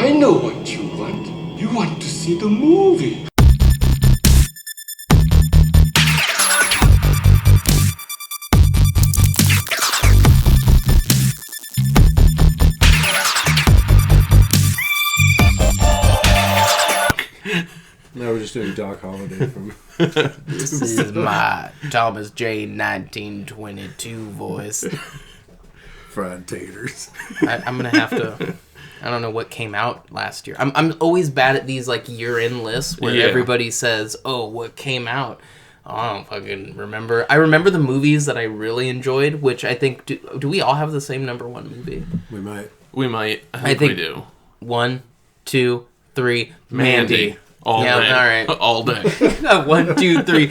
I know what you want. You want to see the movie. Now we're just doing Doc Holliday from... This is my Thomas J. 1922 voice. Fried taters. I'm going to have to... I don't know what came out last year. I'm always bad at these like year-end lists where everybody says, oh, what came out? Oh, I don't fucking remember. I remember the movies that I really enjoyed, which I think... Do we all have the same number one movie? We might. I think we do. 1, 2, 3. Mandy. All day. All right. All day. 1, 2, 3.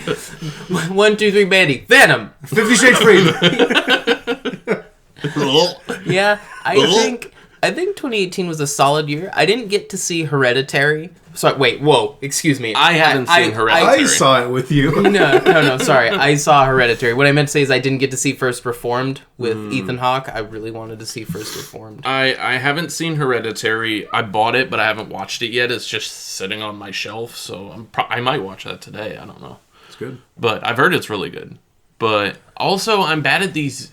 1, 2, 3, Mandy. Venom. 50 Shades Freed. Yeah, I think 2018 was a solid year. I didn't get to see Hereditary. Sorry, wait, whoa, excuse me. I haven't seen Hereditary. I saw it with you. No, sorry. I saw Hereditary. What I meant to say is I didn't get to see First Reformed with Ethan Hawke. I really wanted to see First Reformed. I haven't seen Hereditary. I bought it, but I haven't watched it yet. It's just sitting on my shelf, so I might watch that today. I don't know. It's good. But I've heard it's really good. But also, I'm bad at these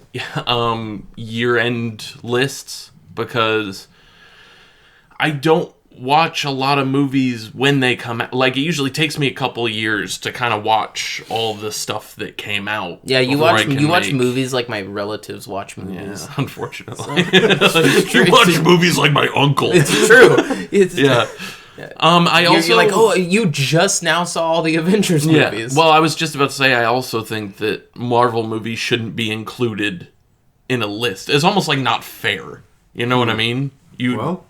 year-end lists because I don't watch a lot of movies when they come out. Like, it usually takes me a couple of years to kind of watch all the stuff that came out. Yeah, you watch movies like my relatives watch movies. Yeah, unfortunately. You watch movies like my uncle. It's true. Yeah. You're like, oh, you just now saw all the Avengers movies. Well, I was just about to say, I also think that Marvel movies shouldn't be included in a list. It's almost like not fair. You know what I mean? You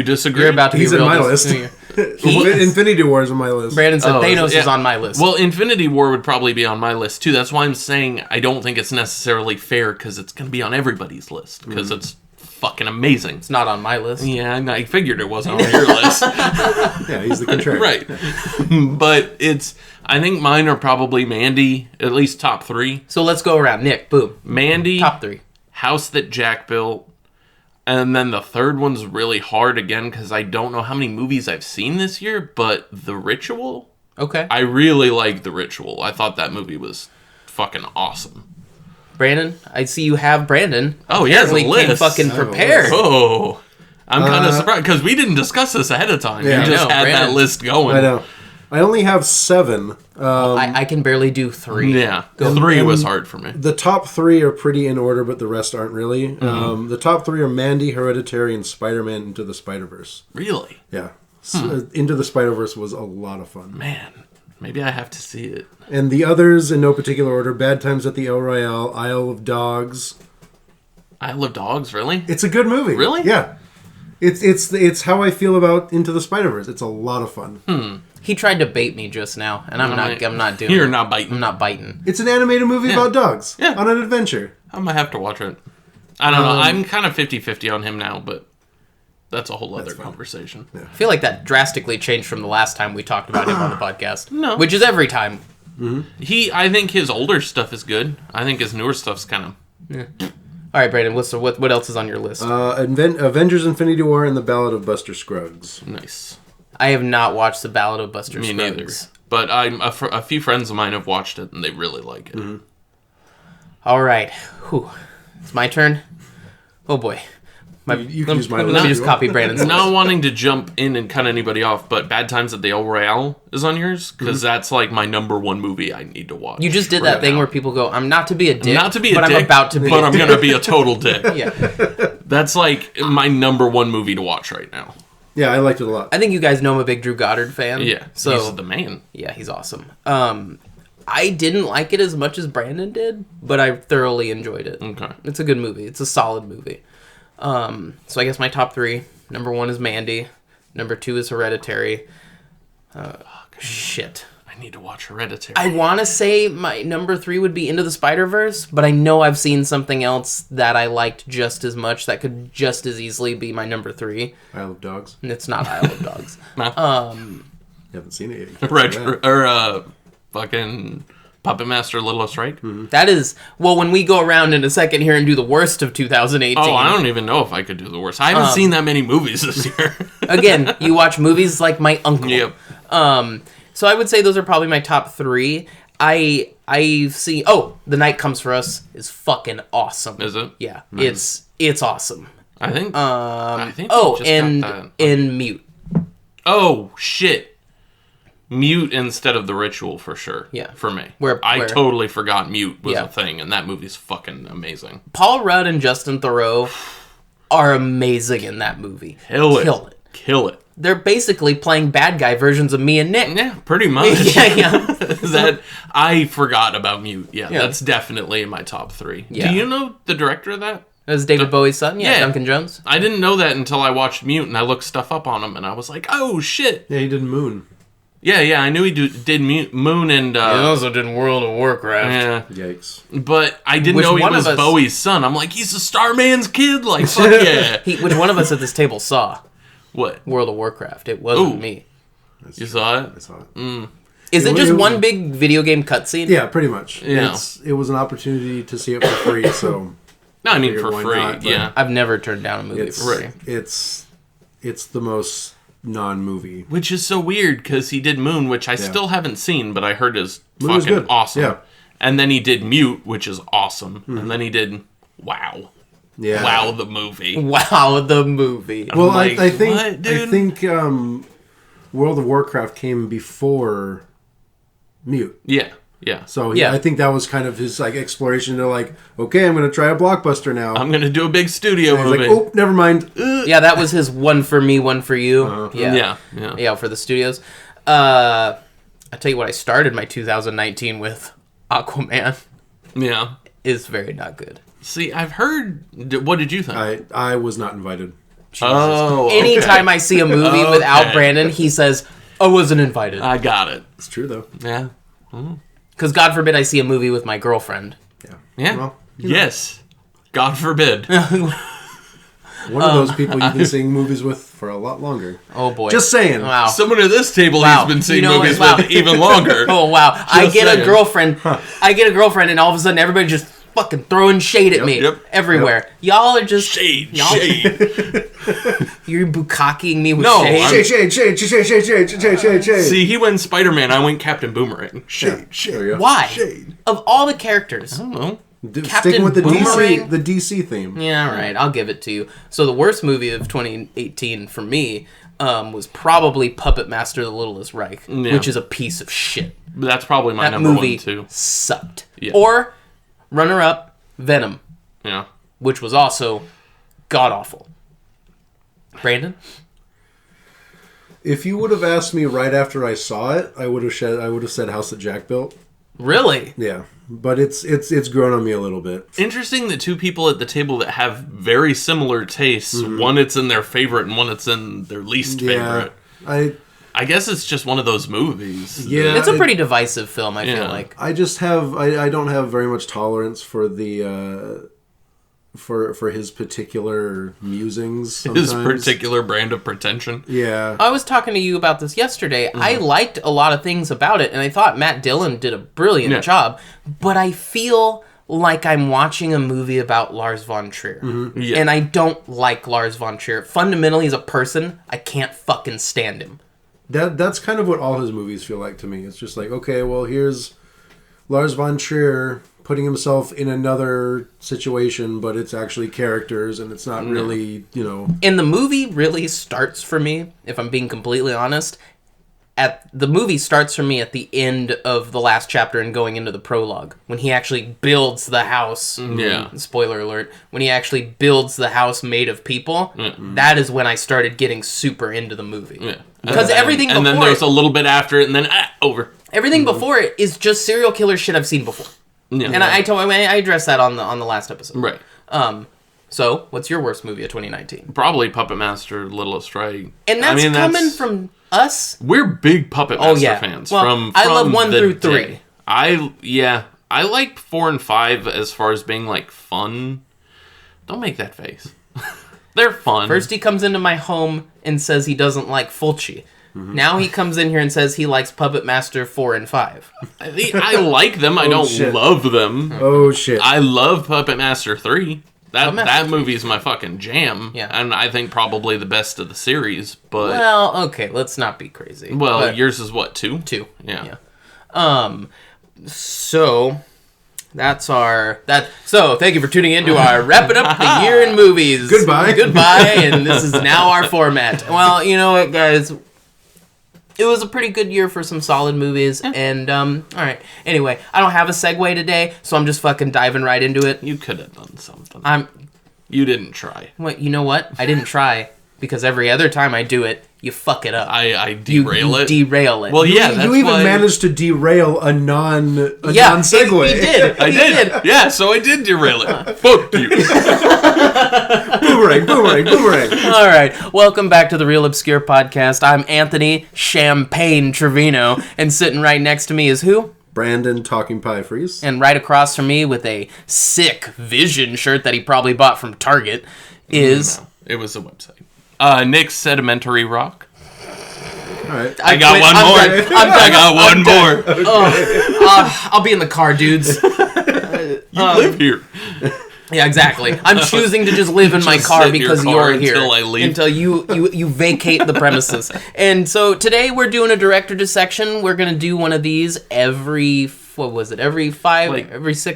disagree? You're about to He's be real in my list. Infinity War is on my list. Brandon said Thanos is on my list. Well, Infinity War would probably be on my list too. That's why I'm saying I don't think it's necessarily fair because it's going to be on everybody's list because it's fucking amazing. It's not on my list. Yeah, I figured it wasn't on your list. Yeah, he's the contrary. Right. But I think mine are probably Mandy, at least top 3. So let's go around. Nick, boom. Mandy. Top 3. House That Jack Built. And then the third one's really hard again because I don't know how many movies I've seen this year, but The Ritual. Okay. I really like The Ritual. I thought that movie was fucking awesome. Brandon, I see you have Brandon. Oh, yeah, it's a list. Came fucking prepared. Oh, I'm kind of surprised because we didn't discuss this ahead of time. Yeah. You just had Brandon. that list going. I know. I only have 7. I can barely do 3. Yeah, 3 was hard for me. The top 3 are pretty in order, but the rest aren't really. The top 3 are Mandy, Hereditary, and Spider-Man Into the Spider-Verse. Really? Yeah. Into the Spider-Verse was a lot of fun. Man, maybe I have to see it. And the others, in no particular order, Bad Times at the El Royale, Isle of Dogs. Isle of Dogs, really? It's a good movie. Really? Yeah. It's how I feel about Into the Spider-Verse. It's a lot of fun. He tried to bait me just now, and I'm not doing You're it. not biting. I'm not biting. It's an animated movie about dogs on an adventure. I might have to watch it. I don't know. I'm kind of 50-50 on him now, but that's a whole other conversation. Yeah. I feel like that drastically changed from the last time we talked about him on the podcast. No. Which is every time. I think his older stuff is good. I think his newer stuff's kind of... Yeah. All right, Brandon, what else is on your list? Avengers Infinity War and The Ballad of Buster Scruggs. Nice. I have not watched The Ballad of Buster Me Scruggs. neither. But a few friends of mine have watched it, and they really like it. All right. Whew. It's my turn. Oh, boy. You can use my list. Let me just copy Brandon's list. Not wanting to jump in and cut anybody off, but Bad Times at the El Royale is on yours? Because that's like my number 1 movie I need to watch. You just did that thing where people go, I'm not to be a dick, but I'm about to be but I'm going to be a total dick. Yeah. That's like my number 1 movie to watch right now. Yeah, I liked it a lot. I think you guys know I'm a big Drew Goddard fan. Yeah, so he's the man. Yeah, he's awesome. I didn't like it as much as Brandon did, but I thoroughly enjoyed it. Okay. It's a good movie. It's a solid movie. So I guess my top 3, number 1 is Mandy, number 2 is Hereditary. Shit. I need to watch Hereditary. I want to say my number 3 would be Into the Spider-Verse, but I know I've seen something else that I liked just as much that could just as easily be my number 3. Isle of Dogs. And it's not Isle of Dogs. No. You haven't seen it yet. Fucking Puppet Master Little Strike? Mm-hmm. That is... Well, when we go around in a second here and do the worst of 2018... Oh, I don't even know if I could do the worst. I haven't seen that many movies this year. Again, you watch movies like my uncle. Yep. So I would say those are probably my top 3. I've seen... Oh, The Night Comes For Us is fucking awesome. Is it? Yeah. It's awesome. I think they Oh, just and got that. in Mute. Oh, shit. Mute instead of The Ritual, for sure. Yeah. For me. I I totally forgot Mute was Yeah. a thing, and that movie's fucking amazing. Paul Rudd and Justin Theroux are amazing in that movie. Kill it. Kill it. They're basically playing bad guy versions of me and Nick. Yeah, pretty much. yeah. That I forgot about Mute. Yeah, Yeah. that's definitely in my top 3. Yeah. Do you know the director of that? It was David Bowie's son? Yeah, Yeah. Duncan Jones. I didn't know that until I watched Mute, and I looked stuff up on him, and I was like, oh, shit. Yeah, he did Moon. Yeah, I knew he did Moon and... He also did World of Warcraft. yeah, Yikes. but I didn't Which know he one was of us- Bowie's son. I'm like, he's a Starman's kid? Like, fuck yeah. Which one of us at this table saw What? World of Warcraft? It wasn't Ooh. me. You saw I it? saw it. Is it It just was- one big video game cutscene? Yeah, pretty much. Yeah. It was an opportunity to see it for free, so No, I mean, figured for why free, not, but yeah. I've never turned down a movie it's for free. it's the most non-movie. Which is so weird, because he did Moon, which I still haven't seen, but I heard is Moon was fucking good. awesome. Yeah. And then he did Mute, which is awesome. And then he did Wow. Yeah. Wow, the movie. Wow, the movie. Well, like, I think what, dude? I think World of Warcraft came before Mute. Yeah. So Yeah. I think that was kind of his like exploration to like, okay, I'm going to try a blockbuster now. I'm going to do a big studio And he's movie. like, oh, never mind. Yeah, that was his one for me, one for you. Yeah. Yeah, for the studios. I tell you what, I started my 2019 with Aquaman. Yeah. Is very not good. See, I've heard... What did you think? I was not invited. Oh, okay. Anytime I see a movie without Brandon, he says, I wasn't invited. I got it. It's true though. Yeah. Because God forbid I see a movie with my girlfriend. Yeah. Yeah. Well, Yes. God forbid. one of those people you've been seeing movies with for a lot longer. Oh boy. Just saying. Wow. Someone at this table Wow. he's been seeing You know movies what? Wow. with even longer. Oh wow. I get saying. a girlfriend. I get a girlfriend and all of a sudden everybody just fucking throwing shade at me. Yep. Everywhere. Y'all are just Shade. You're bukkake-ing me with No, shade. Shade. See, he went Spider-Man, I went Captain Boomerang. There you go. Why? Shade. Of all the characters. I don't know. Captain Sticking with the Boomerang? DC theme. Yeah, all right. I'll give it to you. So the worst movie of 2018 for me was probably Puppet Master: The Littlest Reich, Yeah. which is a piece of shit. That's probably my That number movie one, too. sucked. Yeah. Or runner-up, Venom, Yeah. which was also god-awful. Brandon? If you would have asked me right after I saw it, I would have said House that Jack built. Really? Yeah, but it's grown on me a little bit. Interesting that two people at the table that have very similar tastes, one it's in their favorite and one it's in their least Yeah, favorite. I guess it's just one of those movies. Yeah. It's a pretty divisive film, I feel Yeah. like. I just have I don't have very much tolerance for the for his particular musings. Sometimes. His particular brand of pretension. Yeah. I was talking to you about this yesterday. I liked a lot of things about it, and I thought Matt Dillon did a brilliant Yeah. job, but I feel like I'm watching a movie about Lars von Trier. Yeah. And I don't like Lars von Trier. Fundamentally, as a person, I can't fucking stand him. That's kind of what all his movies feel like to me. It's just like, okay, well, here's Lars von Trier putting himself in another situation, but it's actually characters, and it's not really, And the movie really starts for me, if I'm being completely honest, the movie starts for me at the end of the last chapter and going into the prologue, when he actually builds the house. Yeah. Spoiler alert. When he actually builds the house made of people, that is when I started getting super into the movie. Yeah. Because everything and then before there's it, a little bit after it, and then over. everything before it is just serial killer shit I've seen before. Yeah. And I addressed that on the last episode. Right. So, what's your worst movie of 2019? Probably Puppet Master: Littlest Reich. And that's coming from us. We're big Puppet Master yeah. fans. Well, from I love 1 the through 3. day. I like 4 and 5 as far as being like fun. Don't make that face. They're fun. First he comes into my home and says he doesn't like Fulci. Now he comes in here and says he likes Puppet Master 4 and 5. I like them. I don't shit. love them. Oh, shit. I love Puppet Master 3. That Master movie's my fucking jam. Yeah. And I think probably the best of the series. But Well, okay, let's not be crazy. well, But yours is what, 2? 2. Yeah. So that's so thank you for tuning in to our wrapping up the year in movies. Goodbye, and this is now our format. Well, you know what, guys? It was a pretty good year for some solid movies, and all right. Anyway, I don't have a segue today, so I'm just fucking diving right into it. You could have done something. You didn't try. Wait, you know what? I didn't try because every other time I do it, you fuck it up. I derail it. Derail it. Well, yeah, that's you even why... managed to derail a non-segue. He did. I did. Yeah, so I did derail it. Fuck you. Boomerang. All right, welcome back to the Real Obscure Podcast. I'm Anthony Champagne Trevino, and sitting right next to me is who? Brandon Talking Pie Freeze. And right across from me with a sick Vision shirt that he probably bought from Target is... No, it was a website. Nick's Sedimentary Rock. All right. I got one more. I got one more. I'll be in the car, dudes. You live here. Yeah, exactly. I'm choosing to just live in my Just car sit in your because car you're here. until I leave. Until you vacate the premises. And so today we're doing a director dissection. We're going to do one of these every 6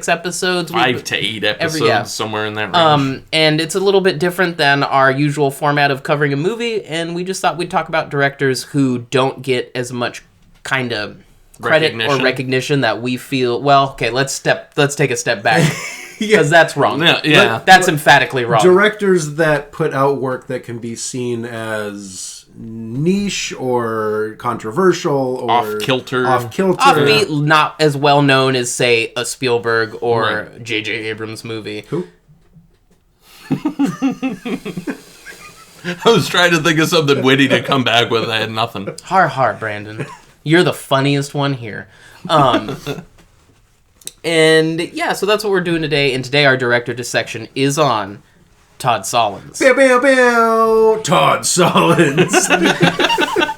episodes? 5 to 8 episodes, somewhere in that range. And it's a little bit different than our usual format of covering a movie, and we just thought we'd talk about directors who don't get as much kind of credit or recognition that we feel. Well, okay, let's take a step back. Because that's wrong. Yeah. That's emphatically wrong. Directors that put out work that can be seen as niche or controversial or off-kilter. Offbeat, not as well known as, say, a Spielberg or J.J. Abrams movie. Who? I was trying to think of something witty to come back with. I had nothing. Har, Brandon. You're the funniest one here. And yeah, so that's what we're doing today. And today our director dissection is on Todd Solondz. Todd Solondz.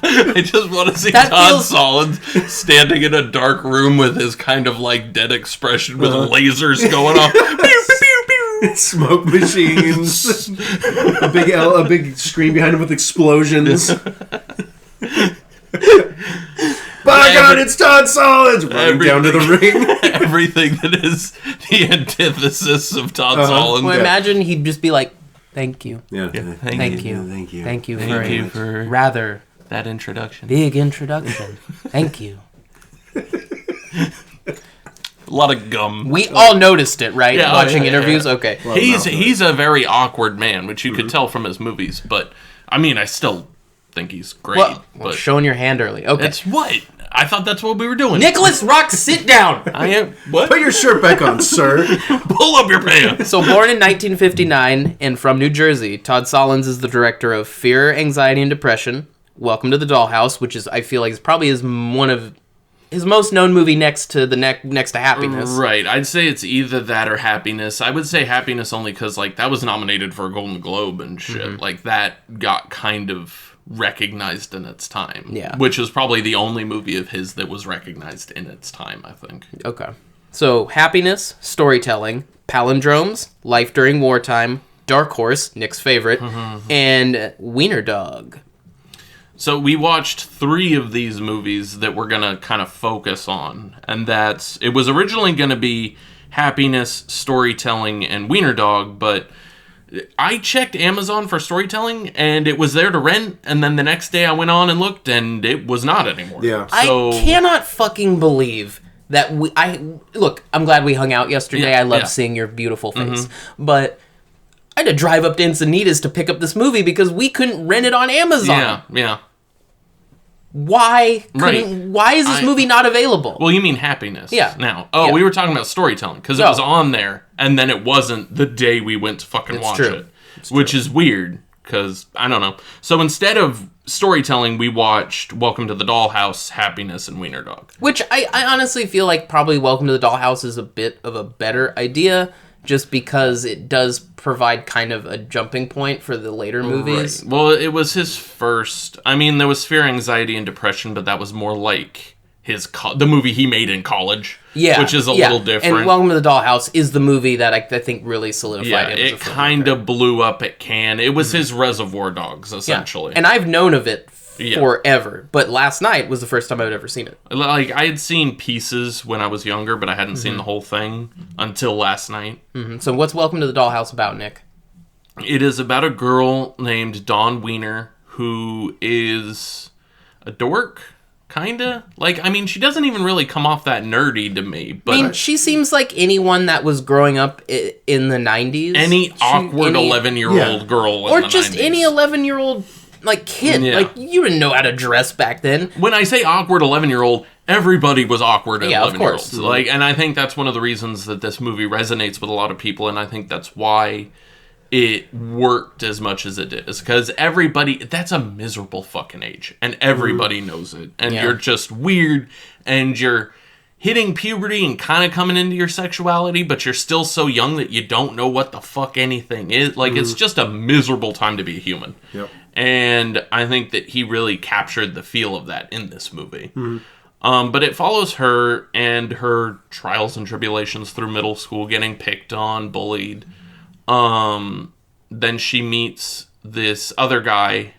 I just want to see Todd Solondz standing in a dark room with his kind of like dead expression with lasers going off. Smoke machines. a big screen behind him with explosions. By God, it's Todd Solondz! Running down to the ring. Everything that is the antithesis of Todd Solondz. Well, imagine he'd just be like, thank you. Yeah. Thank you. Thank you for rather that introduction. Big introduction. Thank you. A lot of gum. We all noticed it, right? Yeah, Watching interviews? yeah. Okay. He's a very awkward man, which you could tell from his movies, but I mean, I still think he's great. Well, but showing your hand early. Okay. that's what? I thought that's what we were doing. Nicholas Rock, sit down! I am. What? Put your shirt back on, sir. Pull up your pants. So, born in 1959 and from New Jersey, Todd Solondz is the director of Fear, Anxiety, and Depression, Welcome to the Dollhouse, which is, I feel like, is probably one of his most known movie next to Happiness. Right. I'd say it's either that or Happiness. I would say Happiness only because, like, that was nominated for a Golden Globe and shit. Mm-hmm. Like, that got kind of recognized in its time. Yeah. Which was probably the only movie of his that was recognized in its time, I think. Okay. So, Happiness, Storytelling, Palindromes, Life During Wartime, Dark Horse, Nick's favorite, and Weiner Dog. So we watched 3 of these movies that we're going to kind of focus on. And it was originally going to be Happiness, Storytelling, and Weiner Dog, but I checked Amazon for Storytelling, and it was there to rent, and then the next day I went on and looked, and it was not anymore. Yeah. So, I cannot fucking believe that look, I'm glad we hung out yesterday. I love seeing your beautiful face. Mm-hmm. But I had to drive up to Encinitas to pick up this movie because we couldn't rent it on Amazon. Yeah. Why is this movie not available? Well, you mean Happiness. Yeah. Now. Oh, we were talking about Storytelling, because it was on there, and then it wasn't the day we went to fucking watch it. Which is weird, because, I don't know. So instead of Storytelling, we watched Welcome to the Dollhouse, Happiness, and Weiner Dog. Which I honestly feel like probably Welcome to the Dollhouse is a bit of a better idea, just because it does provide kind of a jumping point for the later movies. Right. Well, it was his first. I mean, there was Fear, Anxiety, and Depression, but that was more like the movie he made in college. Yeah, which is a little different. And Welcome to the Dollhouse is the movie that I think really solidified him. Yeah, it kind of blew up at Cannes. It was his Reservoir Dogs, essentially. Yeah. And I've known of it forever, but last night was the first time I'd ever seen it. Like, I had seen pieces when I was younger, but I hadn't seen the whole thing until last night. So what's Welcome to the Dollhouse about, Nick? It is about a girl named Dawn Weiner who is a dork. Kinda. Like, I mean, she doesn't even really come off that nerdy to me. But I mean, she seems like anyone that was growing up in the 90s. Any awkward 11-year-old girl in the 90s. Or just any 11-year-old, like, kid. Yeah. Like, you didn't know how to dress back then. When I say awkward 11-year-old, everybody was awkward at 11-year-olds. Of course. Like, and I think that's one of the reasons that this movie resonates with a lot of people, and I think that's why it worked as much as it did. Because that's a miserable fucking age. And everybody knows it. And you're just weird. And you're hitting puberty and kind of coming into your sexuality. But you're still so young that you don't know what the fuck anything is. Like, it's just a miserable time to be a human. Yep. And I think that he really captured the feel of that in this movie. But it follows her and her trials and tribulations through middle school, getting picked on, bullied. Then she meets this other guy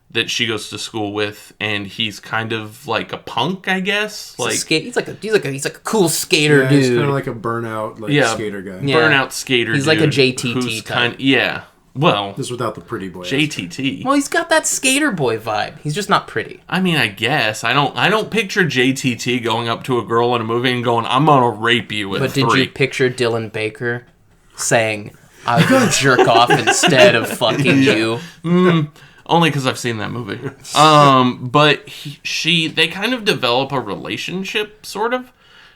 that she goes to school with, and he's kind of like a punk, I guess. Like he's like a cool skater dude. He's kind of like a burnout skater guy. Yeah. Burnout skater. He's dude like a JTT type. Well, just without the pretty boy. JTT. Well, he's got that skater boy vibe. He's just not pretty. I mean, I guess I don't picture JTT going up to a girl in a movie and going, "I'm gonna rape you." But did you picture Dylan Baker saying, "I would jerk off instead of fucking you"? Only because I've seen that movie. But they kind of develop a relationship, sort of.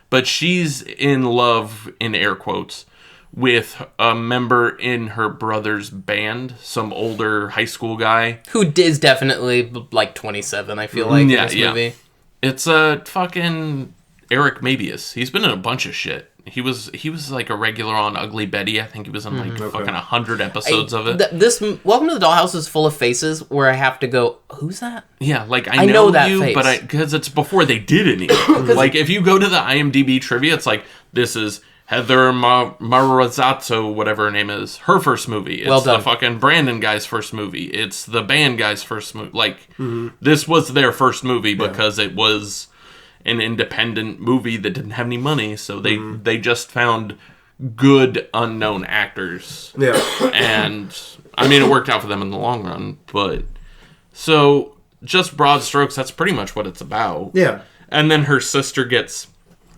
But she's in love, in air quotes, with a member in her brother's band, some older high school guy. Who is definitely like 27, I feel like, in this movie. It's a fucking Eric Mabius. He's been in a bunch of shit. He was like a regular on Ugly Betty. I think he was in like fucking 100 episodes of it. This Welcome to the Dollhouse is full of faces where I have to go, who's that? Yeah, like I know that you, face. but because it's before they did anything. Like if you go to the IMDb trivia, it's like this is Heather Marazzato, whatever her name is, her first movie. It's the fucking Brandon guy's first movie. It's the band guy's first movie. Like this was their first movie because it was an independent movie that didn't have any money, so they just found good unknown actors. Yeah. And I mean it worked out for them in the long run, but so just broad strokes, that's pretty much what it's about. Yeah. And then her sister gets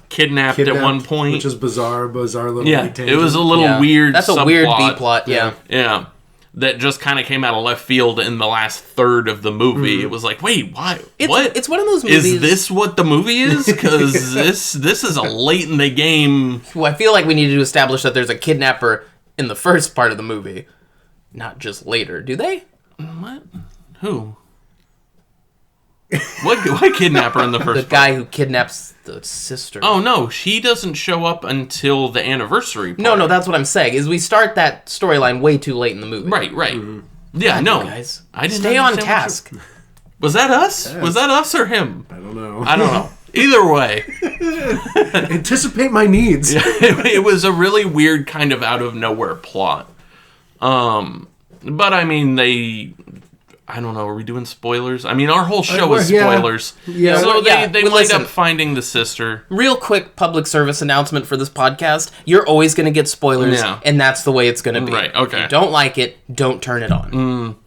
kidnapped at one point, which is bizarre little it was a little weird. That's a weird B plot. Yeah. That just kind of came out of left field in the last third of the movie. It was like, wait, why? What? It's one of those movies. Is this what the movie is? Because this is a late in the game. Well, I feel like we need to establish that there's a kidnapper in the first part of the movie, not just later. Do they? What? Who? What kidnapper in the first? The guy who kidnaps the sister. Oh no, he doesn't show up until the anniversary part. No, that's what I'm saying. Is we start that storyline way too late in the movie. Right. Yeah, no, guys, I didn't stay on task. Was that us? Yes. Was that us or him? I don't know. Either way, anticipate my needs. It was a really weird kind of out of nowhere plot. But I mean I don't know. Are we doing spoilers? I mean, our whole show is spoilers. Yeah. So they wind up finding the sister. Real quick public service announcement for this podcast. You're always going to get spoilers, and that's the way it's going to be. Right, okay. If you don't like it, don't turn it on.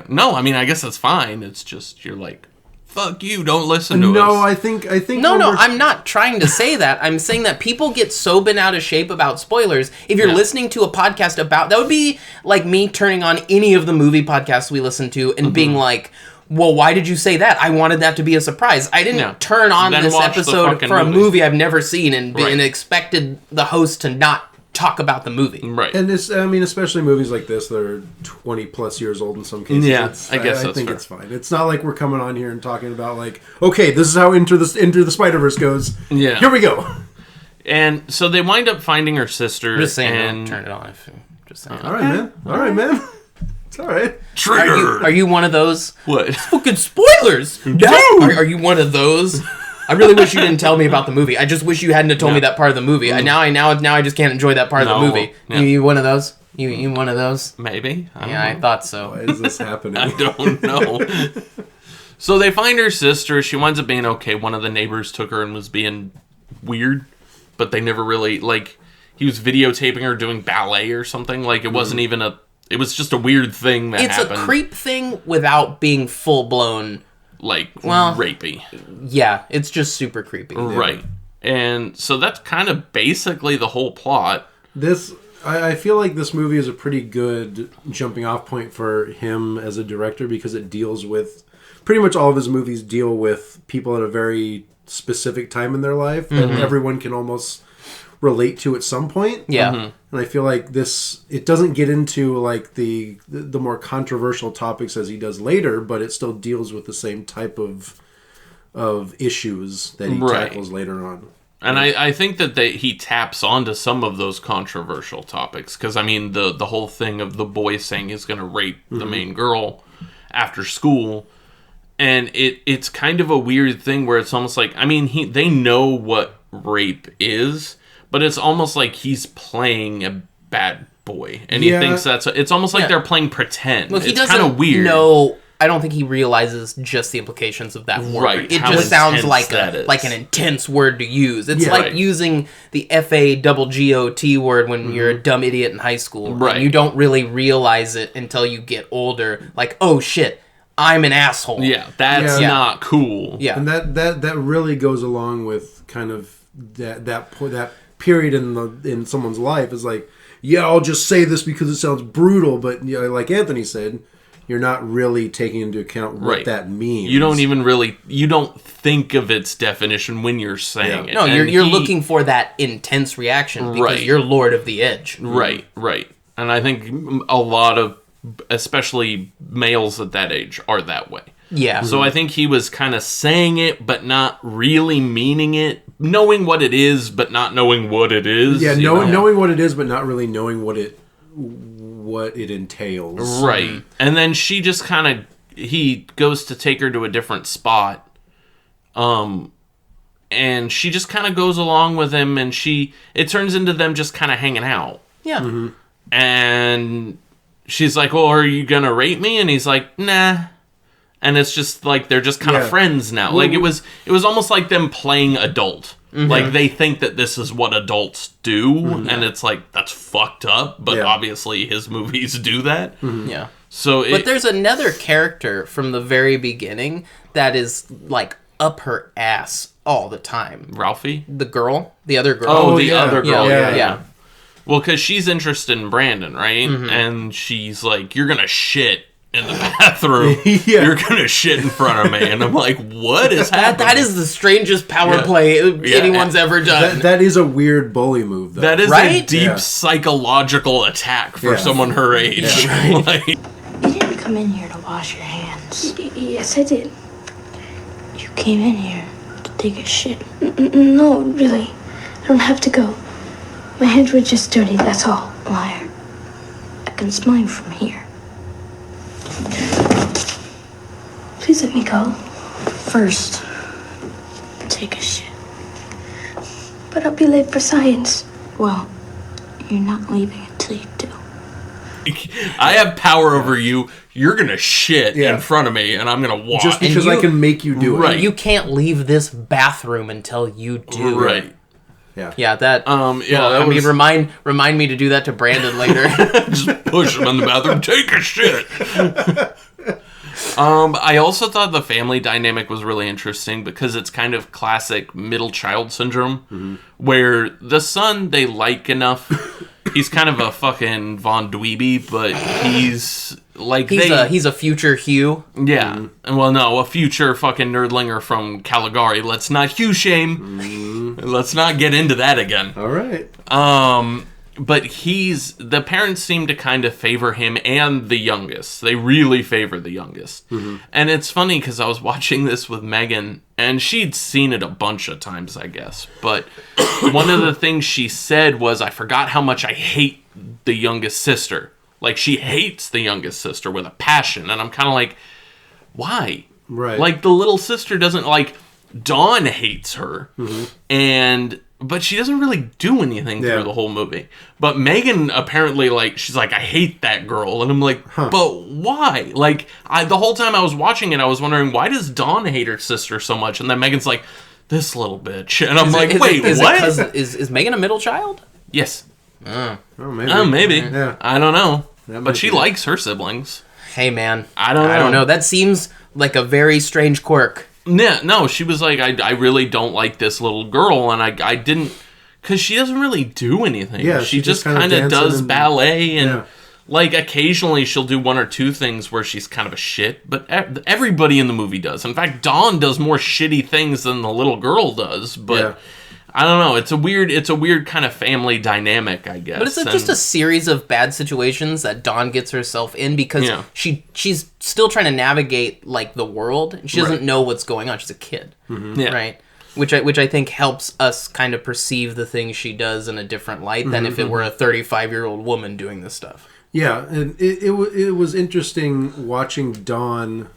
No, I mean, I guess that's fine. It's just, you're like, fuck you, don't listen to us. No, I think. No, I'm not trying to say that. I'm saying that people get so bent out of shape about spoilers. If you're listening to a podcast about, that would be like me turning on any of the movie podcasts we listen to and being like, well, why did you say that? I wanted that to be a surprise. I didn't turn on this episode for a movie I've never seen and expected the host to not talk about the movie. Right. And especially movies like this that are 20 plus years old in some cases. Yeah, I guess I think it's fine. It's not like we're coming on here and talking about like, okay, this is how Into the Spider-Verse goes. Yeah. Here we go. And so they wind up finding her sister. Just saying, and don't turn it on. Just saying. All right, man. It's all right. Trigger. Are you one of those? What? Fucking spoilers. No. Are you one of those? I really wish you didn't tell me about the movie. I just wish you hadn't told me that part of the movie. Now I just can't enjoy that part of the movie. Yeah. You one of those? You one of those? Maybe. I thought so. Why is this happening? I don't know. So they find her sister. She winds up being okay. One of the neighbors took her and was being weird, but they never really, like, he was videotaping her doing ballet or something. Like, it wasn't even it was just a weird thing that happened. It's a creep thing without being full-blown, like, rapey. Yeah, it's just super creepy. Right. And so that's kind of basically the whole plot. I feel like this movie is a pretty good jumping off point for him as a director because it deals with, pretty much all of his movies deal with people at a very specific time in their life that everyone can almost relate to at some point. Yeah. And I feel like it doesn't get into like the more controversial topics as he does later, but it still deals with the same type of issues that he tackles later on. And I think that he taps onto some of those controversial topics. Because, I mean, the whole thing of the boy saying he's going to rape the main girl after school. And it's kind of a weird thing where it's almost like, I mean, they know what rape is, but it's almost like he's playing a bad boy. And he thinks it's almost like they're playing pretend. Look, it's kind of weird. No, I don't think he realizes just the implications of that word. Right. It just sounds like an intense word to use. It's like using the FAGGOT word when you're a dumb idiot in high school. Right. And you don't really realize it until you get older. Like, oh shit, I'm an asshole. Yeah, that's not cool. Yeah. And that really goes along with kind of that period in someone's life is like, yeah, I'll just say this because it sounds brutal, but like Anthony said, you're not really taking into account what that means. You don't think of its definition when you're saying it. No, you're looking for that intense reaction because you're Lord of the Edge. Right. And I think a lot of, especially males at that age, are that way. Yeah. So I think he was kind of saying it, but not really meaning it. Knowing what it is, but not knowing what it is. Yeah, knowing what it is, but not really knowing what it entails. Right. And then she just he goes to take her to a different spot. And she just kind of goes along with him, and it turns into them just kind of hanging out. Yeah. Mm-hmm. And she's like, well, are you gonna rape me? And he's like, nah. And it's just like they're just kind of friends now. Like it was almost like them playing adult. Mm-hmm. Like they think that this is what adults do, and it's like that's fucked up. But obviously his movies do that. Mm-hmm. Yeah. So, but there's another character from the very beginning that is like up her ass all the time. Ralphie, the other girl. Oh, the other girl. Yeah. Well, because she's interested in Brandon, right? Mm-hmm. And she's like, "You're gonna shit in the bathroom. You're gonna shit in front of me." And I'm like, what is happening? That is the strangest power play anyone's ever done. That is a weird bully move, though. That is a deep psychological attack for someone her age. Yeah, right. You didn't come in here to wash your hands. Yes, I did. You came in here to take a shit. No, really. I don't have to go. My hands were just dirty, that's all. Liar. I can smell you from here. Please let me go. First, take a shit. But I'll be late for science. Well, you're not leaving until you do. I have power over you. You're gonna shit in front of me, and I'm gonna watch. Just because I can make you do it. Right. You can't leave this bathroom until you do. Right. Yeah, that. Remind me to do that to Brandon later. Just push him in the bathroom. Take a shit. I also thought the family dynamic was really interesting because it's kind of classic middle child syndrome, where the son they like enough. He's kind of a fucking Von Dweeby, but he's like he's a future Hugh. Yeah. Well, no, a future fucking nerdlinger from Caligari. Let's not Hugh shame. Let's not get into that again. All right. but the parents seem to kind of favor him and the youngest. They really favor the youngest. And it's funny because I was watching this with Megan, and she'd seen it a bunch of times, I guess. But one of the things she said was, I forgot how much I hate the youngest sister. Like, she hates the youngest sister with a passion. And I'm kind of like, why? Right. Like, the little sister doesn't, like, Dawn hates her. But she doesn't really do anything through the whole movie. But Megan apparently, like, she's like, I hate that girl. And I'm like, but why? Like, the whole time I was watching it, I was wondering, why does Dawn hate her sister so much? And then Megan's like, this little bitch. And I'm like, wait, what? Is Megan a middle child? Yes. Oh, maybe. Oh, maybe. Yeah. I don't know. That But might she be. likes her siblings. Hey, man. I don't know. That seems like a very strange quirk. Yeah, no, she was like, I really don't like this little girl, and I didn't, because she doesn't really do anything. Yeah, she just kinda kind of dancing does and- ballet, and Yeah. like occasionally she'll do one or two things where she's kind of a shit, but everybody in the movie does. In fact, Dawn does more shitty things than the little girl does, but Yeah. I don't know. It's a weird kind of family dynamic, I guess. But it's just a series of bad situations that Dawn gets herself in because she's still trying to navigate like the world. And she doesn't know what's going on. She's a kid, Yeah. right? Which I think helps us kind of perceive the things she does in a different light than if it were a 35-year-old woman doing this stuff. Yeah, and it was interesting watching Dawn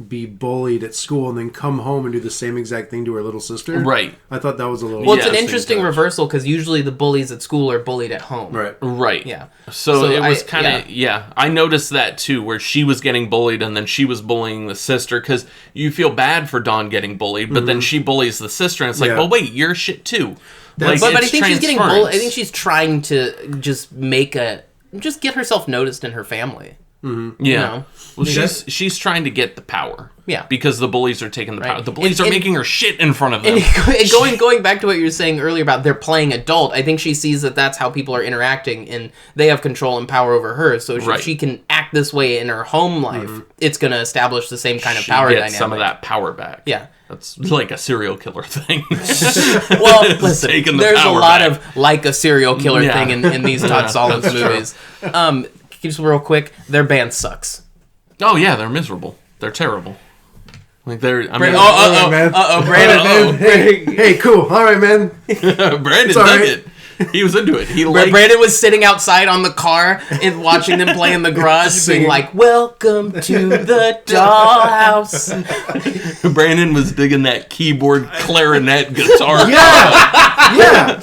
be bullied at school and then come home and do the same exact thing to her little sister. Right. I thought that was a little... Well, it's an interesting reversal because usually the bullies at school are bullied at home. Right. Yeah. So it was kind of, I noticed that too, where she was getting bullied and then she was bullying the sister, because you feel bad for Dawn getting bullied, but then she bullies the sister, and it's like, well, wait, you're shit too. Like, But I it's think she's getting bullied. I transference. think she's trying to just get herself noticed in her family. Yeah. You know? Well, she's trying to get the power. Yeah. Because the bullies are taking the power. Right. The bullies are And- making her shit in front of them. And going back to what you were saying earlier about they're playing adult, I think she sees that that's how people are interacting, and they have control and power over her. So if she can act this way in her home life, it's going to establish the same kind of power She dynamic. gets some of that power back. Yeah. That's like a serial killer thing. Well, listen, taking the there's a power lot back. of like a serial killer Yeah. thing in these Todd Solondz That's true. movies. Just real quick, their band sucks. Oh, yeah, they're miserable. They're terrible. Like, they're... I mean, Brandon. Hey, cool. All right, man. Brandon all dug right. it. He was into it. He liked... Brandon was sitting outside on the car and watching them play in the garage, being like, "Welcome to the Dollhouse." Brandon was digging that keyboard clarinet guitar. Yeah.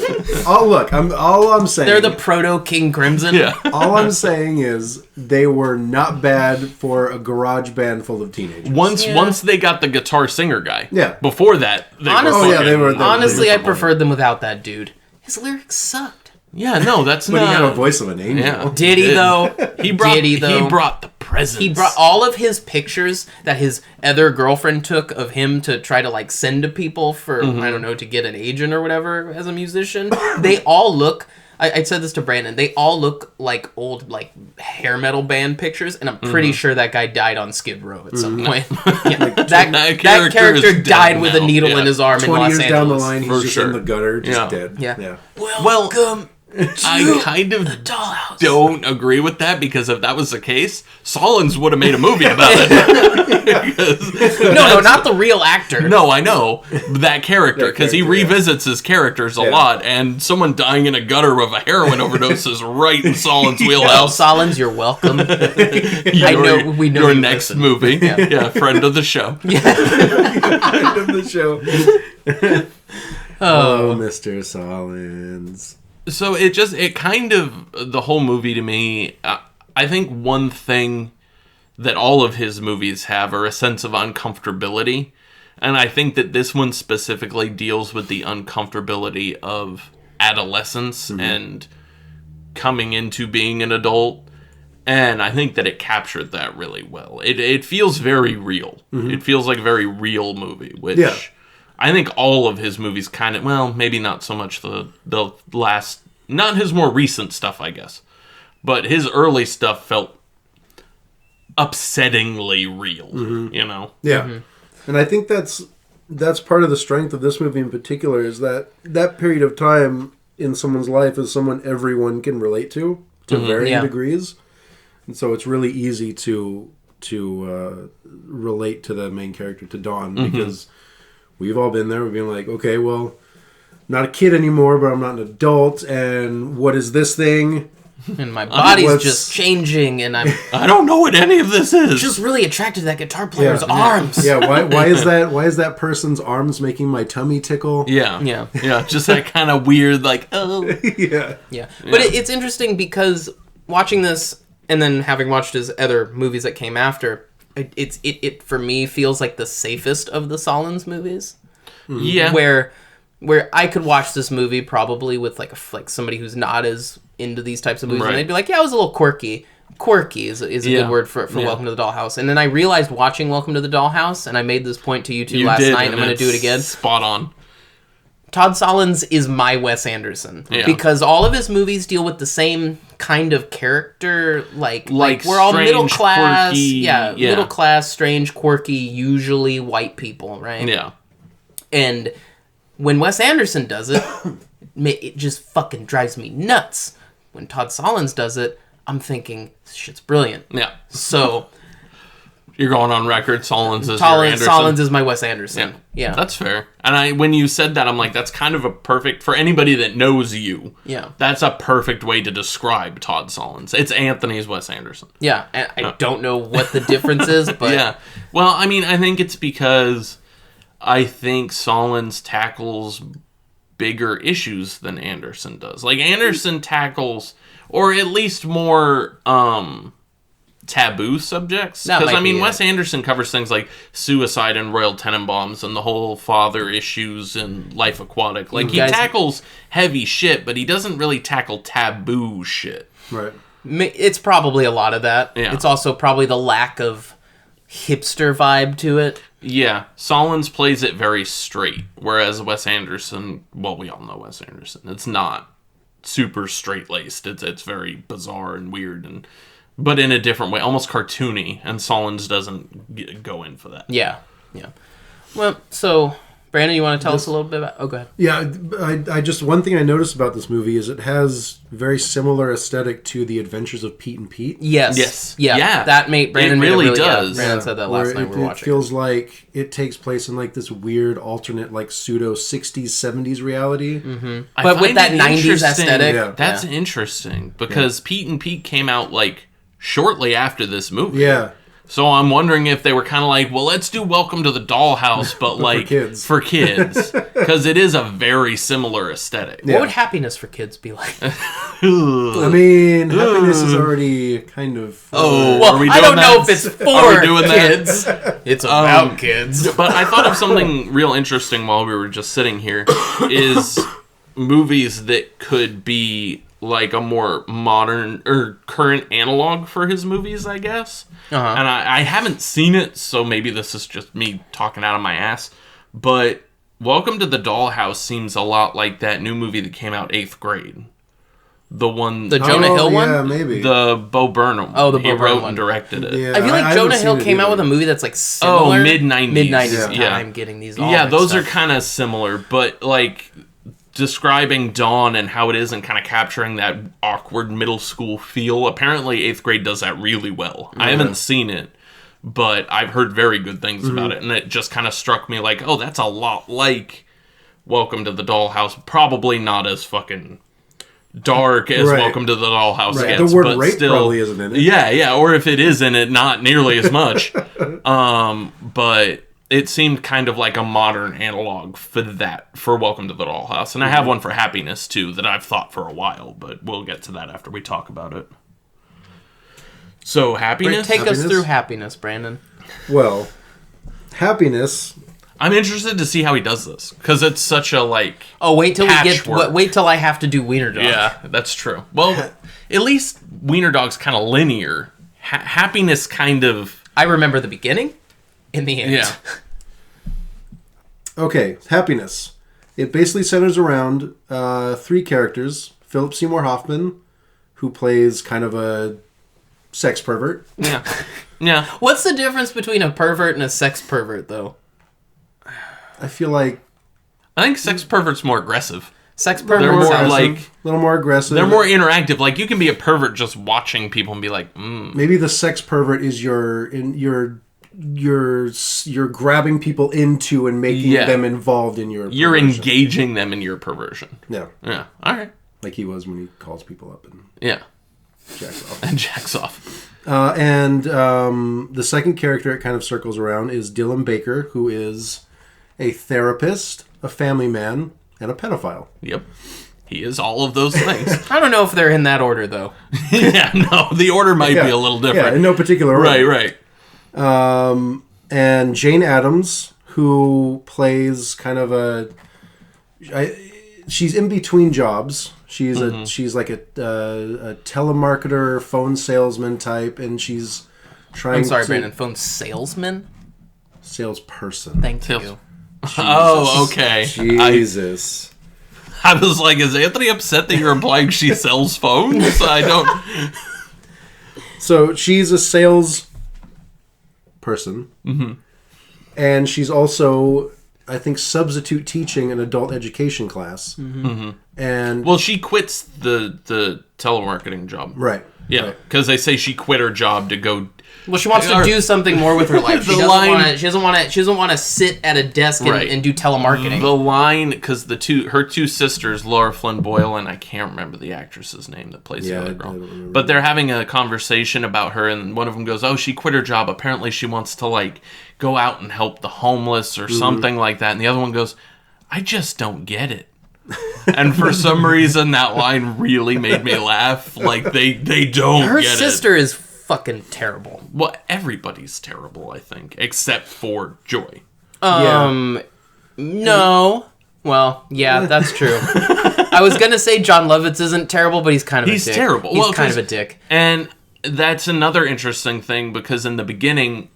Oh, look. All I'm saying. They're the proto King Crimson. Yeah. All I'm saying is they were not bad for a garage band full of teenagers. Once they got the guitar singer guy. Yeah. Before that, they Honestly- were Oh, yeah, they were- Honestly, I miserable. preferred them without that dude. His lyrics sucked. Yeah, no, that's But not... he had a voice of an angel. Yeah. Did he though? He brought though? He brought the presents. He brought all of his pictures that his other girlfriend took of him to try to like send to people for I don't know, to get an agent or whatever as a musician. They all look. I said this to Brandon. They all look like old like hair metal band pictures, and I'm pretty sure that guy died on Skid Row at some point. Yeah, that character is died dead with a now. needle Yeah. in his arm in 20 Los years Angeles. down the line, he's For just sure. in the gutter, just Yeah. dead. Yeah. Well, I kind of Dollhouse. don't agree with that, because if that was the case, Solondz would have made a movie about it. No, not the real actor. No, I know that character, because he character, yeah. revisits his characters a Yeah. lot, and someone dying in a gutter of a heroin overdose is right in Solondz' Well, wheelhouse. Solondz, you're welcome. We know your you next listen. movie. Yeah, friend of the show. End of the show. Oh, Mr. Solondz. So it kind of, the whole movie to me, I think one thing that all of his movies have are a sense of uncomfortability. And I think that this one specifically deals with the uncomfortability of adolescence and coming into being an adult. And I think that it captured that really well. It feels very real. It feels like a very real movie, which... Yeah. I think all of his movies kind of, well, maybe not so much the last, not his more recent stuff, I guess. But his early stuff felt upsettingly real, you know? Yeah. And I think that's part of the strength of this movie in particular, is that period of time in someone's life is someone everyone can relate to varying degrees. And so it's really easy to relate to the main character, to Dawn, because we've all been there. We've been like, okay, well, I'm not a kid anymore, but I'm not an adult, and what is this thing? And my body's just changing, and I don't know what any of this is. Just really attracted to that guitar player's arms. Yeah, why is that? Why is that person's arms making my tummy tickle? Yeah. Just that kind of weird, like, oh. Yeah. But it's interesting because watching this and then having watched his other movies that came after, it for me feels like the safest of the Solondz movies. Yeah. Where I could watch this movie probably with like somebody who's not as into these types of movies, and they'd be like, yeah, it was a little quirky. Quirky is a good word for Welcome to the Dollhouse. And then I realized watching Welcome to the Dollhouse, and I made this point to you two last night, and I'm going to do it again. Spot on. Todd Solondz is my Wes Anderson. Yeah. Because all of his movies deal with the same kind of character, like we're all strange, middle class. quirky, Middle class, strange, quirky, usually white people, right? Yeah. And when Wes Anderson does it, it just fucking drives me nuts. When Todd Solondz does it, I'm thinking, this shit's brilliant. Yeah. So you're going on record, Solondz is your Anderson. Solondz is my Wes Anderson. Yeah. That's fair. And when you said that, I'm like, that's kind of a perfect, for anybody that knows you, that's a perfect way to describe Todd Solondz. It's Anthony's Wes Anderson. Yeah, and I don't know what the difference is, but... Yeah. Well, I mean, I think it's because I think Solondz tackles bigger issues than Anderson does. Like, Anderson tackles, or at least more taboo subjects. Because, I mean, Wes Anderson covers things like suicide and Royal Tenenbaums and the whole father issues and Life Aquatic. Like, he tackles heavy shit, but he doesn't really tackle taboo shit. Right. It's probably a lot of that. Yeah. It's also probably the lack of hipster vibe to it. Yeah, Solondz plays it very straight, whereas Wes Anderson, well, we all know Wes Anderson. It's not super straight-laced. It's very bizarre and weird, but in a different way, almost cartoony, and Solondz doesn't go in for that. Yeah. Well, so, Brandon, you want to tell us a little bit about... Oh, go ahead. Yeah, I just... One thing I noticed about this movie is it has very similar aesthetic to The Adventures of Pete and Pete. Yes. Yeah. That Brandon really does. Brandon said that last night we were watching. It feels like it takes place in like this weird alternate like pseudo 60s 70s reality. Mm-hmm. But with that 90s aesthetic. That's interesting because Pete and Pete came out like shortly after this movie. Yeah. So I'm wondering if they were kind of like, well, let's do Welcome to the Dollhouse, but like for kids, because it is a very similar aesthetic. What would Happiness for Kids be like? I mean, Happiness is already kind of. Well, I don't know if it's for kids. It's about kids. But I thought of something real interesting while we were just sitting here. Is movies that could be like a more modern or current analog for his movies, I guess. And I haven't seen it, so maybe this is just me talking out of my ass. But Welcome to the Dollhouse seems a lot like that new movie that came out 8th grade. The one... The Jonah Hill one? Yeah, maybe. The Bo Burnham. Oh, the Bo He Burnham wrote one. and directed it. Yeah, I feel like Jonah Hill came out with a movie that's like similar. Oh, mid-90s. Mid-90s. Yeah. I'm getting these all Yeah, those mixed are kind of similar, but like... describing Dawn and how it is and kind of capturing that awkward middle school feel. Apparently 8th grade does that really well. I haven't seen it, but I've heard very good things about it, and it just kind of struck me like, oh, that's a lot like Welcome to the Dollhouse. Probably not as fucking dark as Welcome to the Dollhouse gets. The word but rape still, probably isn't in it. Yeah, or if it is in it, not nearly as much. But it seemed kind of like a modern analog for Welcome to the Dollhouse. And I have one for Happiness, too, that I've thought for a while, but we'll get to that after we talk about it. So, Happiness? Take us through Happiness, Brandon. Well, Happiness... I'm interested to see how he does this, because it's such a, like, wait till I have to do Weiner Dog. Yeah, that's true. Well, at least Weiner Dog's kind of linear. Happiness kind of... I remember the beginning and the end. Yeah. Okay, Happiness. It basically centers around 3 characters. Philip Seymour Hoffman, who plays kind of a sex pervert. Yeah. What's the difference between a pervert and a sex pervert, though? I feel like... I think sex pervert's more aggressive. Sex They're perverts. more sounds- like a little more aggressive. they're more interactive. Like you can be a pervert just watching people and be like, Maybe the sex pervert is you're grabbing people into and making Yeah. them involved in your you're perversion. engaging them in your perversion. Yeah. Yeah. All right. Like he was when he calls people up and Yeah. jacks off. And jacks off. And the second character it kind of circles around is Dylan Baker, who is a therapist, a family man, and a pedophile. Yep. He is all of those things. I don't know if they're in that order though. Yeah, no, the order might be a little different. Yeah, in no particular order. Right. And Jane Addams, who plays kind of she's in between jobs. She's she's like a telemarketer, phone salesman type, and she's trying. I'm sorry, to, Brandon. Phone salesman. Salesperson. Thank Sales- you. Oh, okay. Jesus. I was like, is Anthony upset that you're implying she sells phones? I don't. So she's a sales person, and she's also, I think, substitute teaching an adult education class. And Well, she quits the telemarketing job. right, Yeah, because they say she quit her job to go. Well, she wants to do something more with her life. She The doesn't line- want to. She doesn't want to sit at a desk Right. and do telemarketing. The line, because her two sisters, Laura Flynn Boyle, and I can't remember the actress's name that plays Yeah, the other I girl, don't remember. but they're having a conversation about her, and one of them goes, "Oh, she quit her job. Apparently, she wants to like go out and help the homeless or something like that." And the other one goes, "I just don't get it." And for some reason, that line really made me laugh. Like they don't Her get sister is fucking terrible. it. Well, everybody's terrible, I think, except for Joy. No. Well, yeah, that's true. I was gonna say John Lovitz isn't terrible, but he's kind of He's a dick. terrible. He's Well, kind of 'cause- a dick. And that's another interesting thing because in the beginning,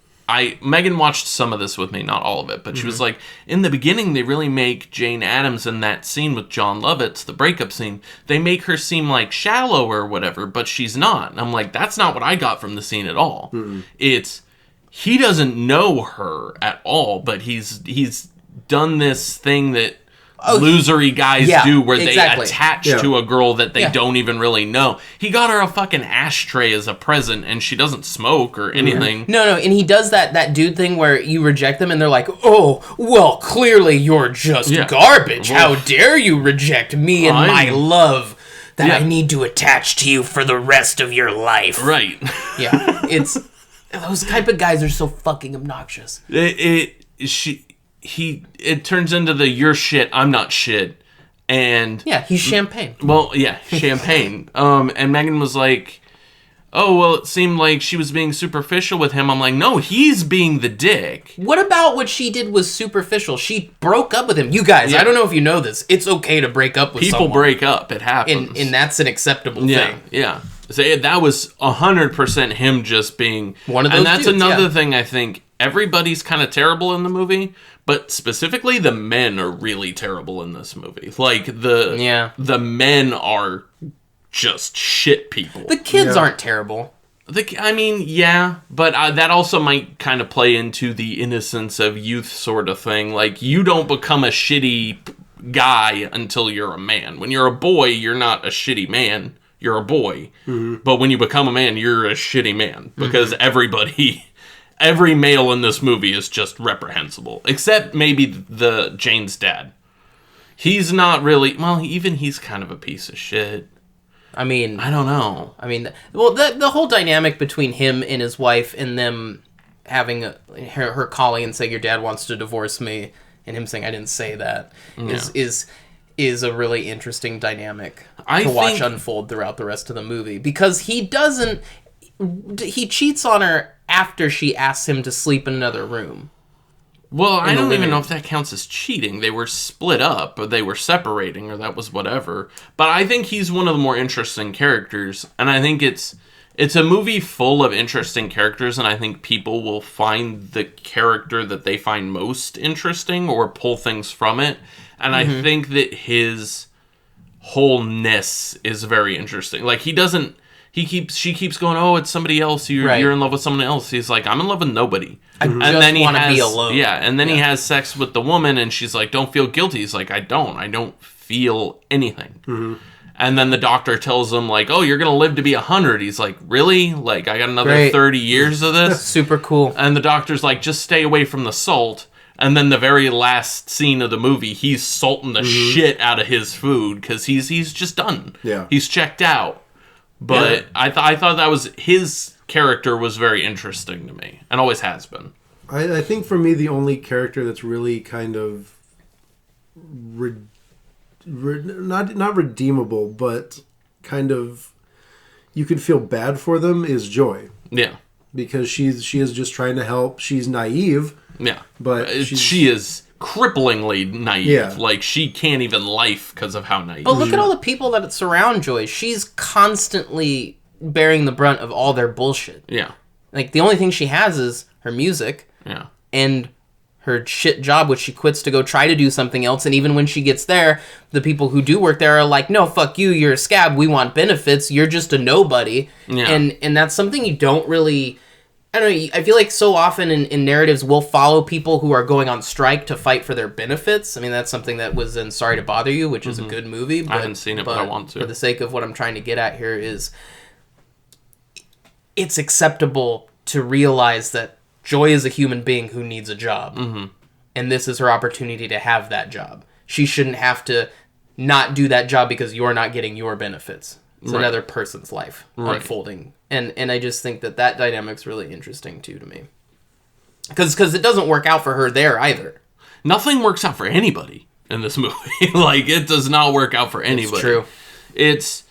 Megan watched some of this with me, not all of it, but she was like, in the beginning, they really make Jane Addams in that scene with John Lovitz, the breakup scene, they make her seem like shallow or whatever, but she's not. And I'm like, that's not what I got from the scene at all. It's, he doesn't know her at all, but he's done this thing that losery guys do where exactly. they attach to a girl that they don't even really know. He got her a fucking ashtray as a present and she doesn't smoke or anything. No, and he does that dude thing where you reject them and they're like, "Oh, well, clearly you're just garbage. How dare you reject me and my love that I need to attach to you for the rest of your life." Right. Yeah, it's those type of guys are so fucking obnoxious. It turns into the you're shit, I'm not shit. And Yeah, he's champagne. well, yeah, champagne. And Megan was like, "Oh, well, it seemed like she was being superficial with him." I'm like, "No, he's being the dick." What about what she did was superficial? She broke up with him. You guys, Yeah. I don't know if you know this. It's okay to break up with People someone. break up. It happens. and that's an acceptable thing. Yeah. So that was 100% him just being One of those And that's dudes, another yeah. thing I think everybody's kind of terrible in the movie, but specifically the men are really terrible in this movie. Like the men are just shit people. The kids aren't terrible. I mean, yeah, but that also might kind of play into the innocence of youth sort of thing. Like, you don't become a shitty guy until you're a man. When you're a boy, you're not a shitty man. You're a boy. But when you become a man, you're a shitty man. Because every male in this movie is just reprehensible. Except maybe the Jane's dad. He's not really... Well, even he's kind of a piece of shit. I mean, I don't know. I mean, well, the whole dynamic between him and his wife, and them having her calling and saying your dad wants to divorce me, and him saying I didn't say that, is a really interesting dynamic to watch unfold throughout the rest of the movie, because he cheats on her after she asks him to sleep in another room. Well, I don't living even know room. if that counts as cheating. They were split up, or they were separating, or that was whatever. But I think he's one of the more interesting characters, and I think it's a movie full of interesting characters, and I think people will find the character that they find most interesting or pull things from it. And I think that his wholeness is very interesting. Like, she keeps going, "Oh, it's somebody else. You're in love with someone else." He's like, "I'm in love with nobody." And just want to be alone. Yeah, and then he has sex with the woman, and she's like, "Don't feel guilty." He's like, I don't feel anything. And then the doctor tells him, like, oh, you're going to live to be 100. He's like, really? Like, I got another 30 years of this? Super cool. And the doctor's like, just stay away from the salt. And then the very last scene of the movie, he's salting the shit out of his food because he's just done. Yeah. He's checked out. But I thought that was, his character was very interesting to me. And always has been. I think for me, the only character that's really kind of not redeemable, but kind of you can feel bad for them is Joy. Yeah. Because she is just trying to help. She's naive. Yeah. But she is cripplingly naive. Yeah. Like, she can't even life because of how naive. But look at all the people that surround Joy. She's constantly bearing the brunt of all their bullshit. Yeah. Like, the only thing she has is her music. Yeah. And her shit job, which she quits to go try to do something else. And even when she gets there, the people who do work there are like, no, fuck you, you're a scab, we want benefits, you're just a nobody. Yeah. And that's something you don't really... I don't know, I feel like so often in narratives we'll follow people who are going on strike to fight for their benefits. I mean, that's something that was in Sorry to Bother You, which is a good movie. But, I haven't seen it, but I want to. For the sake of what I'm trying to get at here is... It's acceptable to realize that Joy is a human being who needs a job. And this is her opportunity to have that job. She shouldn't have to not do that job because you're not getting your benefits. It's another person's life unfolding. And I just think that dynamic's really interesting, too, to me. Because it doesn't work out for her there, either. Nothing works out for anybody in this movie. Like, it does not work out for anybody. It's true.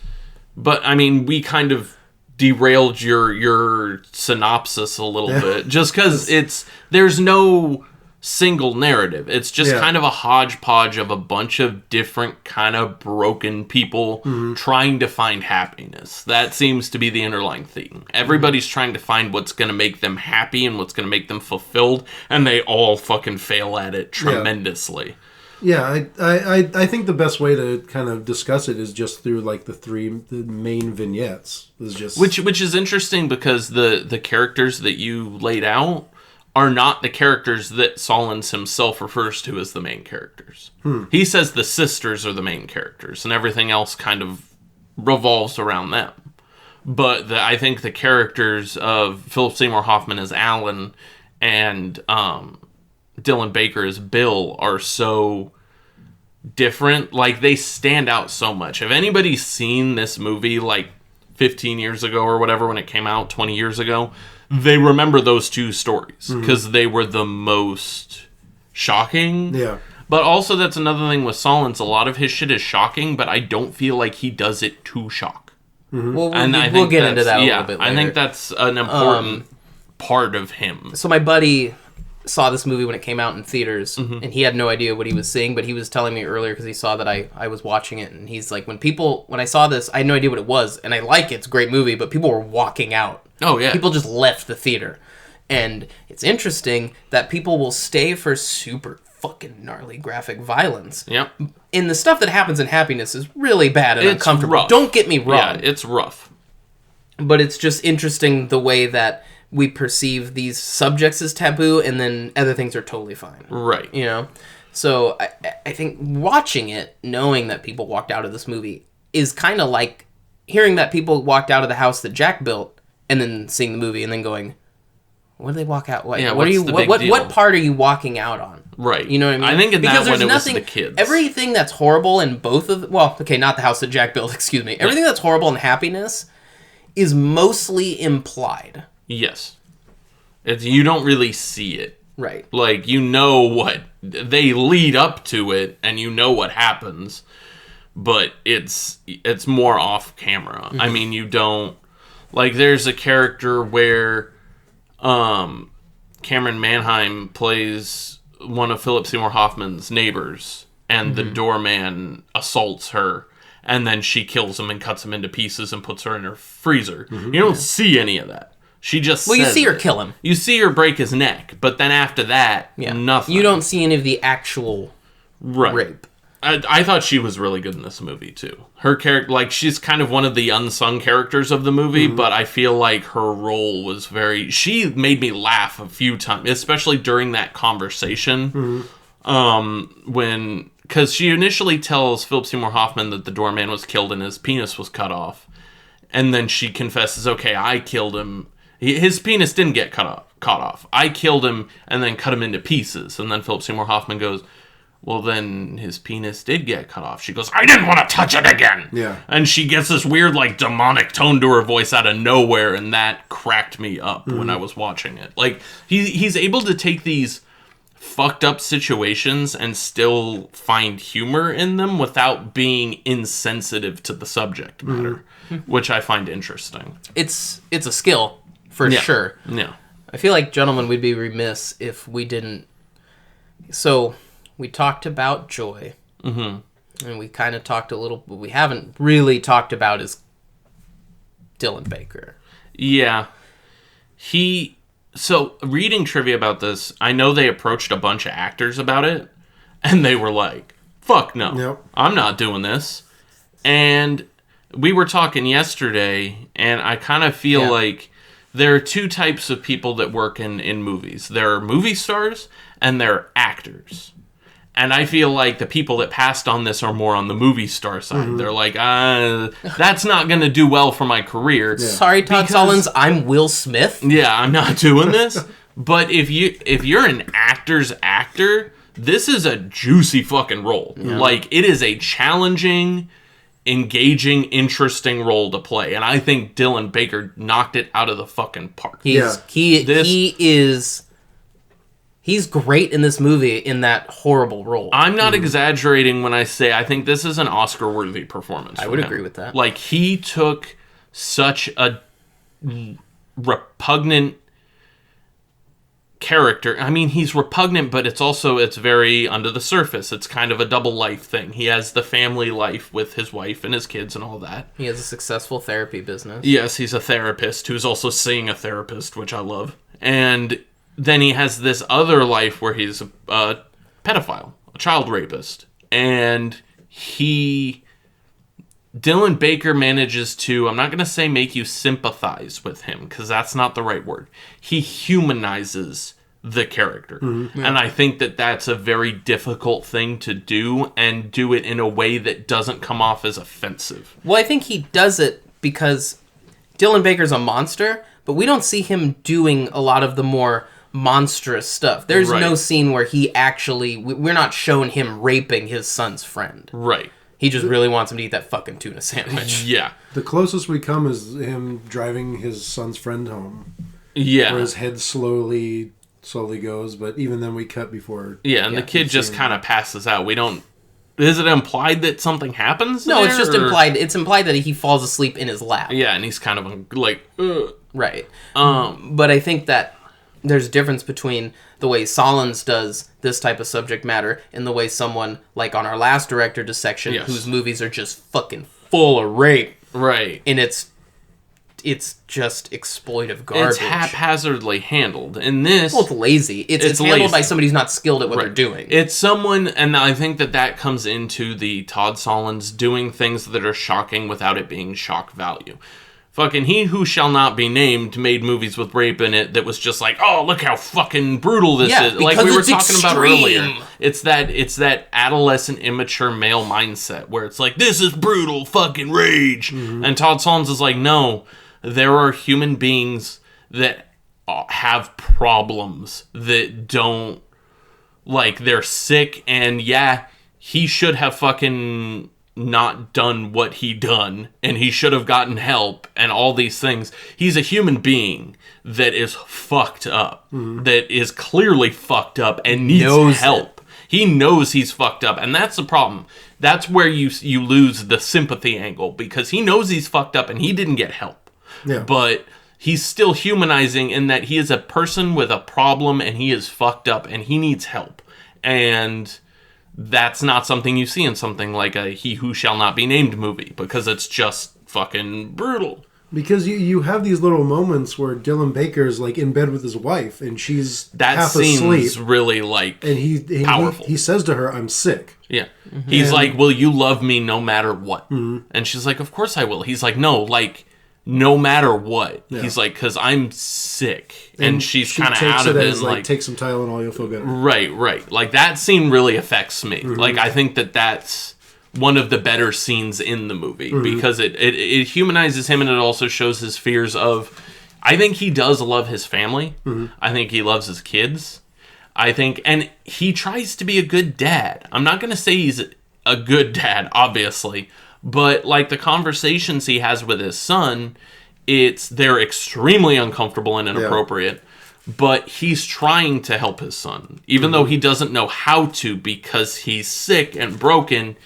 But, I mean, we kind of derailed your synopsis a little bit just because there's no single narrative. It's just kind of a hodgepodge of a bunch of different kind of broken people trying to find happiness. That seems to be the underlying theme. Everybody's trying to find what's going to make them happy and what's going to make them fulfilled, and they all fucking fail at it tremendously. Yeah, I think the best way to kind of discuss it is just through like the main vignettes. Is just which is interesting because the characters that you laid out are not the characters that Solondz himself refers to as the main characters. He says the sisters are the main characters, and everything else kind of revolves around them. But I think the characters of Philip Seymour Hoffman as Alan and Dylan Baker as Bill are so different. Like, they stand out so much. If anybody's seen this movie like 15 years ago or whatever when it came out, 20 years ago, they remember those two stories because they were the most shocking. Yeah. But also, that's another thing with Solondz. A lot of his shit is shocking, but I don't feel like he does it to shock. Well, we'll get into that a little bit later. I think that's an important part of him. So my buddy saw this movie when it came out in theaters, and he had no idea what he was seeing, but he was telling me earlier because he saw that I was watching it, and he's like, when I saw this, I had no idea what it was, and I like it, it's a great movie, but people were walking out. Oh, yeah. People just left the theater. And it's interesting that people will stay for super fucking gnarly graphic violence. Yep. And the stuff that happens in Happiness is really bad and uncomfortable. Rough. Don't get me wrong. Yeah, it's rough. But it's just interesting the way that we perceive these subjects as taboo, and then other things are totally fine. Right. You know? So I think watching it, knowing that people walked out of this movie, is kind of like hearing that people walked out of the house that Jack built, and then seeing the movie, and then going, what did they walk out? What, yeah, what are you? the big deal? What part are you walking out on? Right. You know what I mean? I think in because that one there's it nothing, was the kids. Everything that's horrible in both of not the house that Jack built, excuse me. Everything that's horrible in Happiness is mostly implied. Yes. You don't really see it. Right. Like, you know what they lead up to it, and you know what happens, but it's more off camera. I mean, you don't, like, there's a character where Cameron Manheim plays one of Philip Seymour Hoffman's neighbors, and the doorman assaults her, and then she kills him and cuts him into pieces and puts her in her freezer. You don't see any of that. She just you says see her it. kill him. You see her break his neck, but then after that, nothing. You don't see any of the actual rape. I thought she was really good in this movie, too. Her character, like, she's kind of one of the unsung characters of the movie, but I feel like her role was she made me laugh a few times, especially during that conversation, when because she initially tells Philip Seymour Hoffman that the doorman was killed and his penis was cut off. And then she confesses, okay, I killed him. His penis didn't get cut off. I killed him and then cut him into pieces. And then Philip Seymour Hoffman goes, well, then his penis did get cut off. She goes, I didn't want to touch it again. Yeah. And she gets this weird, like, demonic tone to her voice out of nowhere, and that cracked me up when I was watching it. Like, he's able to take these fucked up situations and still find humor in them without being insensitive to the subject matter, which I find interesting. It's a skill, for sure. Yeah. I feel like, gentlemen, we'd be remiss if we didn't... So... We talked about Joy, and we kind of talked a little, but we haven't really talked about is Dylan Baker. Yeah. So, reading trivia about this, I know they approached a bunch of actors about it, and they were like, fuck no, Yep. I'm not doing this. And we were talking yesterday, and I kind of feel like there are two types of people that work in movies. There are movie stars, and there are actors. And I feel like the people that passed on this are more on the movie star side. They're like, that's not going to do well for my career. Yeah. Sorry, Todd Solondz, I'm Will Smith. Yeah, I'm not doing this. But if you're an actor's actor, this is a juicy fucking role. Yeah. Like, it is a challenging, engaging, interesting role to play. And I think Dylan Baker knocked it out of the fucking park. He's great in this movie in that horrible role. I'm not exaggerating when I say I think this is an Oscar-worthy performance. I would agree with that. Like, he took such a repugnant character. I mean, he's repugnant, but it's very under the surface. It's kind of a double life thing. He has the family life with his wife and his kids and all that. He has a successful therapy business. Yes, he's a therapist who's also seeing a therapist, which I love. And then he has this other life where he's a pedophile, a child rapist. And Dylan Baker manages to, I'm not going to say make you sympathize with him, because that's not the right word. He humanizes the character. Mm-hmm. And I think that that's a very difficult thing to do, and do it in a way that doesn't come off as offensive. Well, I think he does it because Dylan Baker's a monster, but we don't see him doing a lot of the more monstrous stuff. There's no scene where he actually, we're not shown him raping his son's friend. Right. He just really wants him to eat that fucking tuna sandwich. Yeah. The closest we come is him driving his son's friend home. Yeah. Where his head slowly goes, but even then we cut before. Yeah, and the kid just kind of passes out. We don't... Is it implied that something happens? No, it's just implied. It's implied that he falls asleep in his lap. Yeah, and he's kind of like... Ugh. Right. But I think that there's a difference between the way Solondz does this type of subject matter and the way someone, like on our last director, Dissection, whose movies are just fucking full of rape. Right. And it's just exploitive garbage. It's haphazardly handled. In this... Well, it's lazy. It's handled by somebody who's not skilled at what they're doing. It's someone... And I think that comes into the Todd Solondz doing things that are shocking without it being shock value. Fucking He Who Shall Not Be Named made movies with rape in it that was just like, oh, look how fucking brutal this is. Like we were talking about earlier. It's that adolescent, immature male mindset where it's like, this is brutal fucking rage. Mm-hmm. And Todd Solondz is like, no, there are human beings that have problems that don't, like, they're sick, and he should have fucking not done what he done, and he should have gotten help, and all these things. He's a human being that is fucked up, that is clearly fucked up and needs help. He knows he's fucked up, and that's the problem. That's where you lose the sympathy angle, because he knows he's fucked up and he didn't get help. Yeah. But he's still humanizing in that he is a person with a problem and he is fucked up and he needs help. And that's not something you see in something like a He Who Shall Not Be Named movie, because it's just fucking brutal. Because you have these little moments where Dylan Baker's like in bed with his wife and she's half asleep. That seems really like powerful. He says to her, "I'm sick." Yeah. He's like, "Will you love me no matter what?" Mm-hmm. And she's like, "Of course I will." He's like, "No, like no matter what. Yeah. He's like, because I'm sick, and she's she kind of takes out of it it. as, And like, take some Tylenol, you'll feel better. Right. Like, that scene really affects me. Like, I think that's one of the better scenes in the movie because it humanizes him, and it also shows his fears of... I think he does love his family. I think he loves his kids. I think... And he tries to be a good dad. I'm not going to say he's a good dad, obviously, but, like, the conversations he has with his son, they're extremely uncomfortable and inappropriate, but he's trying to help his son, even though he doesn't know how to because he's sick and broken,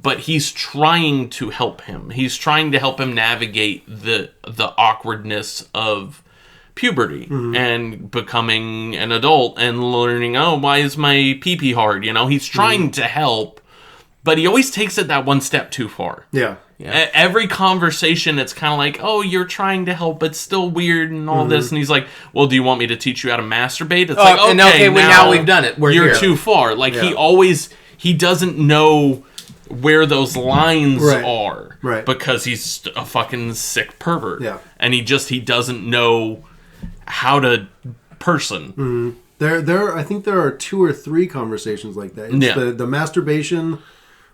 but he's trying to help him. He's trying to help him navigate the awkwardness of puberty and becoming an adult and learning, oh, why is my pee-pee hard? You know, he's trying to help, but he always takes it that one step too far. Yeah. Every conversation, it's kind of like, oh, you're trying to help, but still weird and all this. And he's like, well, do you want me to teach you how to masturbate? It's like, okay, now we've done it. You're here. Too far. Like, he doesn't know where those lines are. Right. Because he's a fucking sick pervert. Yeah. And he doesn't know how to person. I think there are 2 or 3 conversations like that. It's the masturbation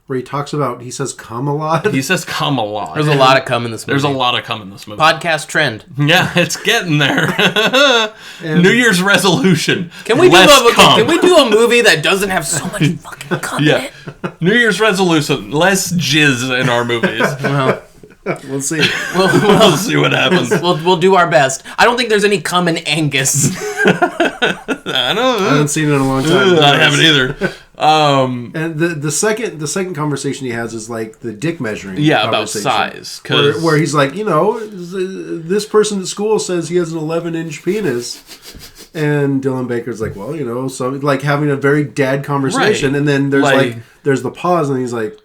where he says cum a lot. He says cum a lot. There's a lot of cum in this movie. There's a lot of cum in this movie. Podcast trend. Yeah, it's getting there. New Year's resolution. Can we do a movie that doesn't have so much fucking cum in it? New Year's resolution, less jizz in our movies. Well, we'll see. We'll see what happens. We'll do our best. I don't think there's any cum in Angus. I haven't seen it in a long time. I haven't either. And the second conversation he has is like the dick measuring. About size, where he's like, this person at school says he has an 11-inch penis, and Dylan Baker's like, well, so like having a very dad conversation, and then there's the pause, and he's like,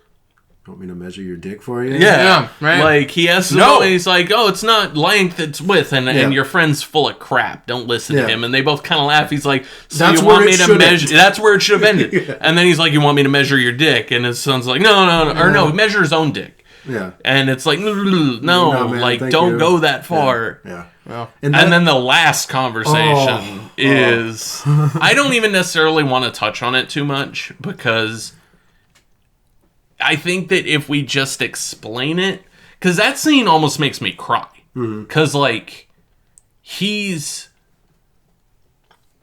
want me to measure your dick for you? Yeah, right. Like, he has to know, he's like, oh, it's not length, it's width, and your friend's full of crap. Don't listen to him. And they both kind of laugh. He's like, so that's you want me to measure... That's where it should have ended. And then he's like, you want me to measure your dick? And his son's like, no, measure his own dick. Yeah. And it's like, no, man, like, don't go that far. Yeah. Well, and then the last conversation is... I don't even necessarily want to touch on it too much, because... I think that if we just explain it... Because that scene almost makes me cry. Because, like,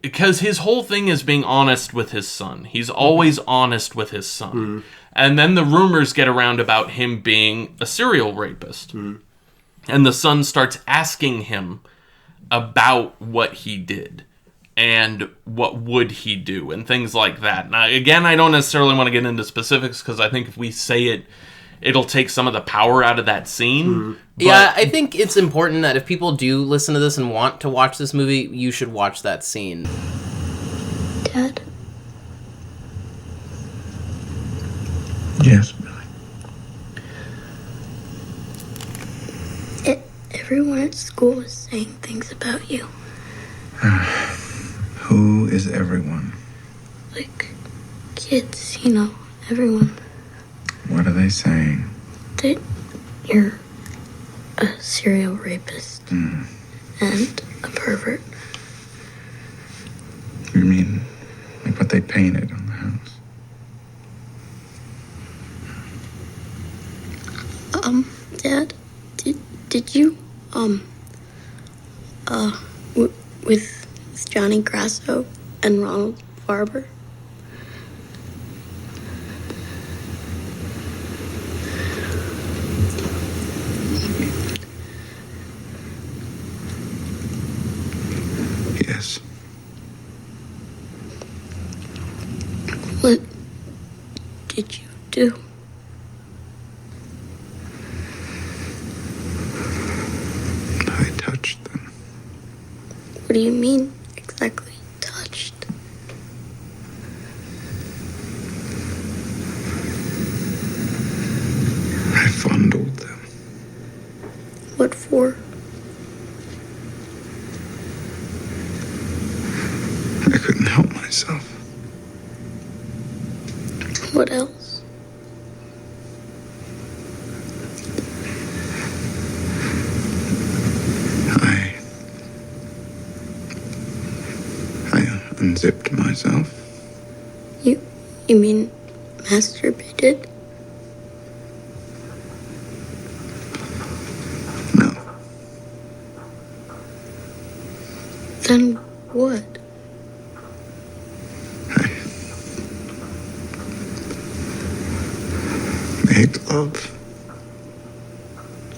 because his whole thing is being honest with his son. He's always honest with his son. And then the rumors get around about him being a serial rapist. And the son starts asking him about what he did. And what would he do, and things like that. Now, again, I don't necessarily want to get into specifics, because I think if we say it, it'll take some of the power out of that scene. Yeah, I think it's important that if people do listen to this and want to watch this movie, you should watch that scene. Dad? Yes, Billy. Everyone at school is saying things about you. Who is everyone? Like, kids, everyone. What are they saying? That you're a serial rapist and a pervert. You mean like what they painted on the house? Dad, did you, with Johnny Grasso and Ronald Barber? Yes. What did you do? I touched them. What do you mean, exactly, touched? I fondled them. What for? I couldn't help myself. What else? myself. You mean masturbated? No. Then what? Made love.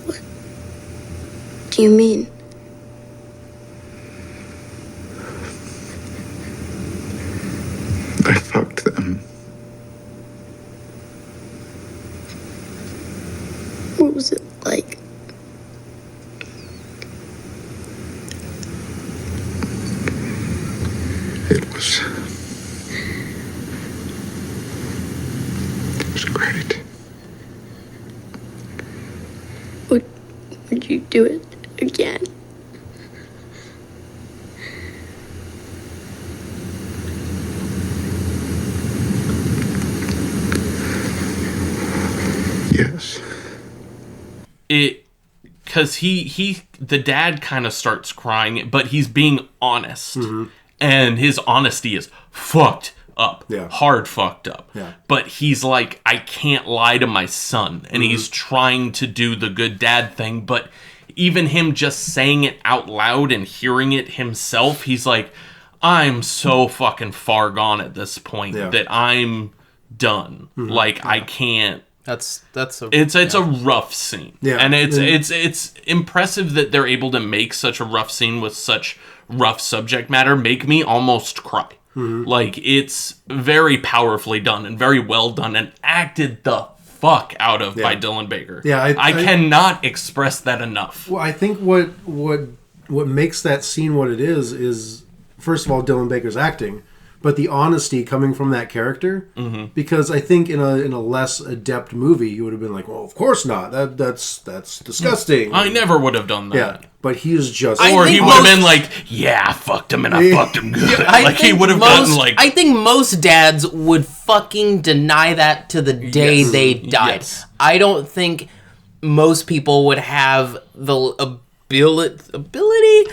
What do you mean? I fucked them. What was it like? It was great. Would you do it again? Yes. Because the dad kind of starts crying, but he's being honest. Mm-hmm. And his honesty is fucked up. Yeah. Hard fucked up. Yeah. But he's like, I can't lie to my son. And he's trying to do the good dad thing, but even him just saying it out loud and hearing it himself, he's like, I'm so fucking far gone at this point that I'm done. Like, I can't. It's a rough scene. Yeah. And it's impressive that they're able to make such a rough scene with such rough subject matter make me almost cry. Like, it's very powerfully done and very well done and acted the fuck out of by Dylan Baker. Yeah, I cannot express that enough. Well, I think what makes that scene what it is first of all Dylan Baker's acting, but the honesty coming from that character. Because I think in a less adept movie, he would have been like, "Well, of course not. That's disgusting." I never would have done that. Yeah, but he's just. Or he would have been like, "Yeah, I fucked him and I fucked him good." Like he would have gotten like. I think most dads would fucking deny that to the day they died. Yes. I don't think most people would have the ability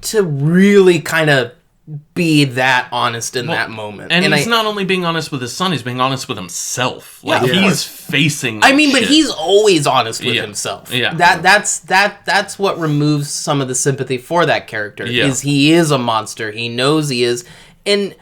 to really kind of be that honest in that moment. And he's not only being honest with his son, he's being honest with himself. Like he's facing I mean, but shit. he's always honest with himself. Yeah. That's what removes some of the sympathy for that character. Yeah. Is he is a monster. He knows he is. And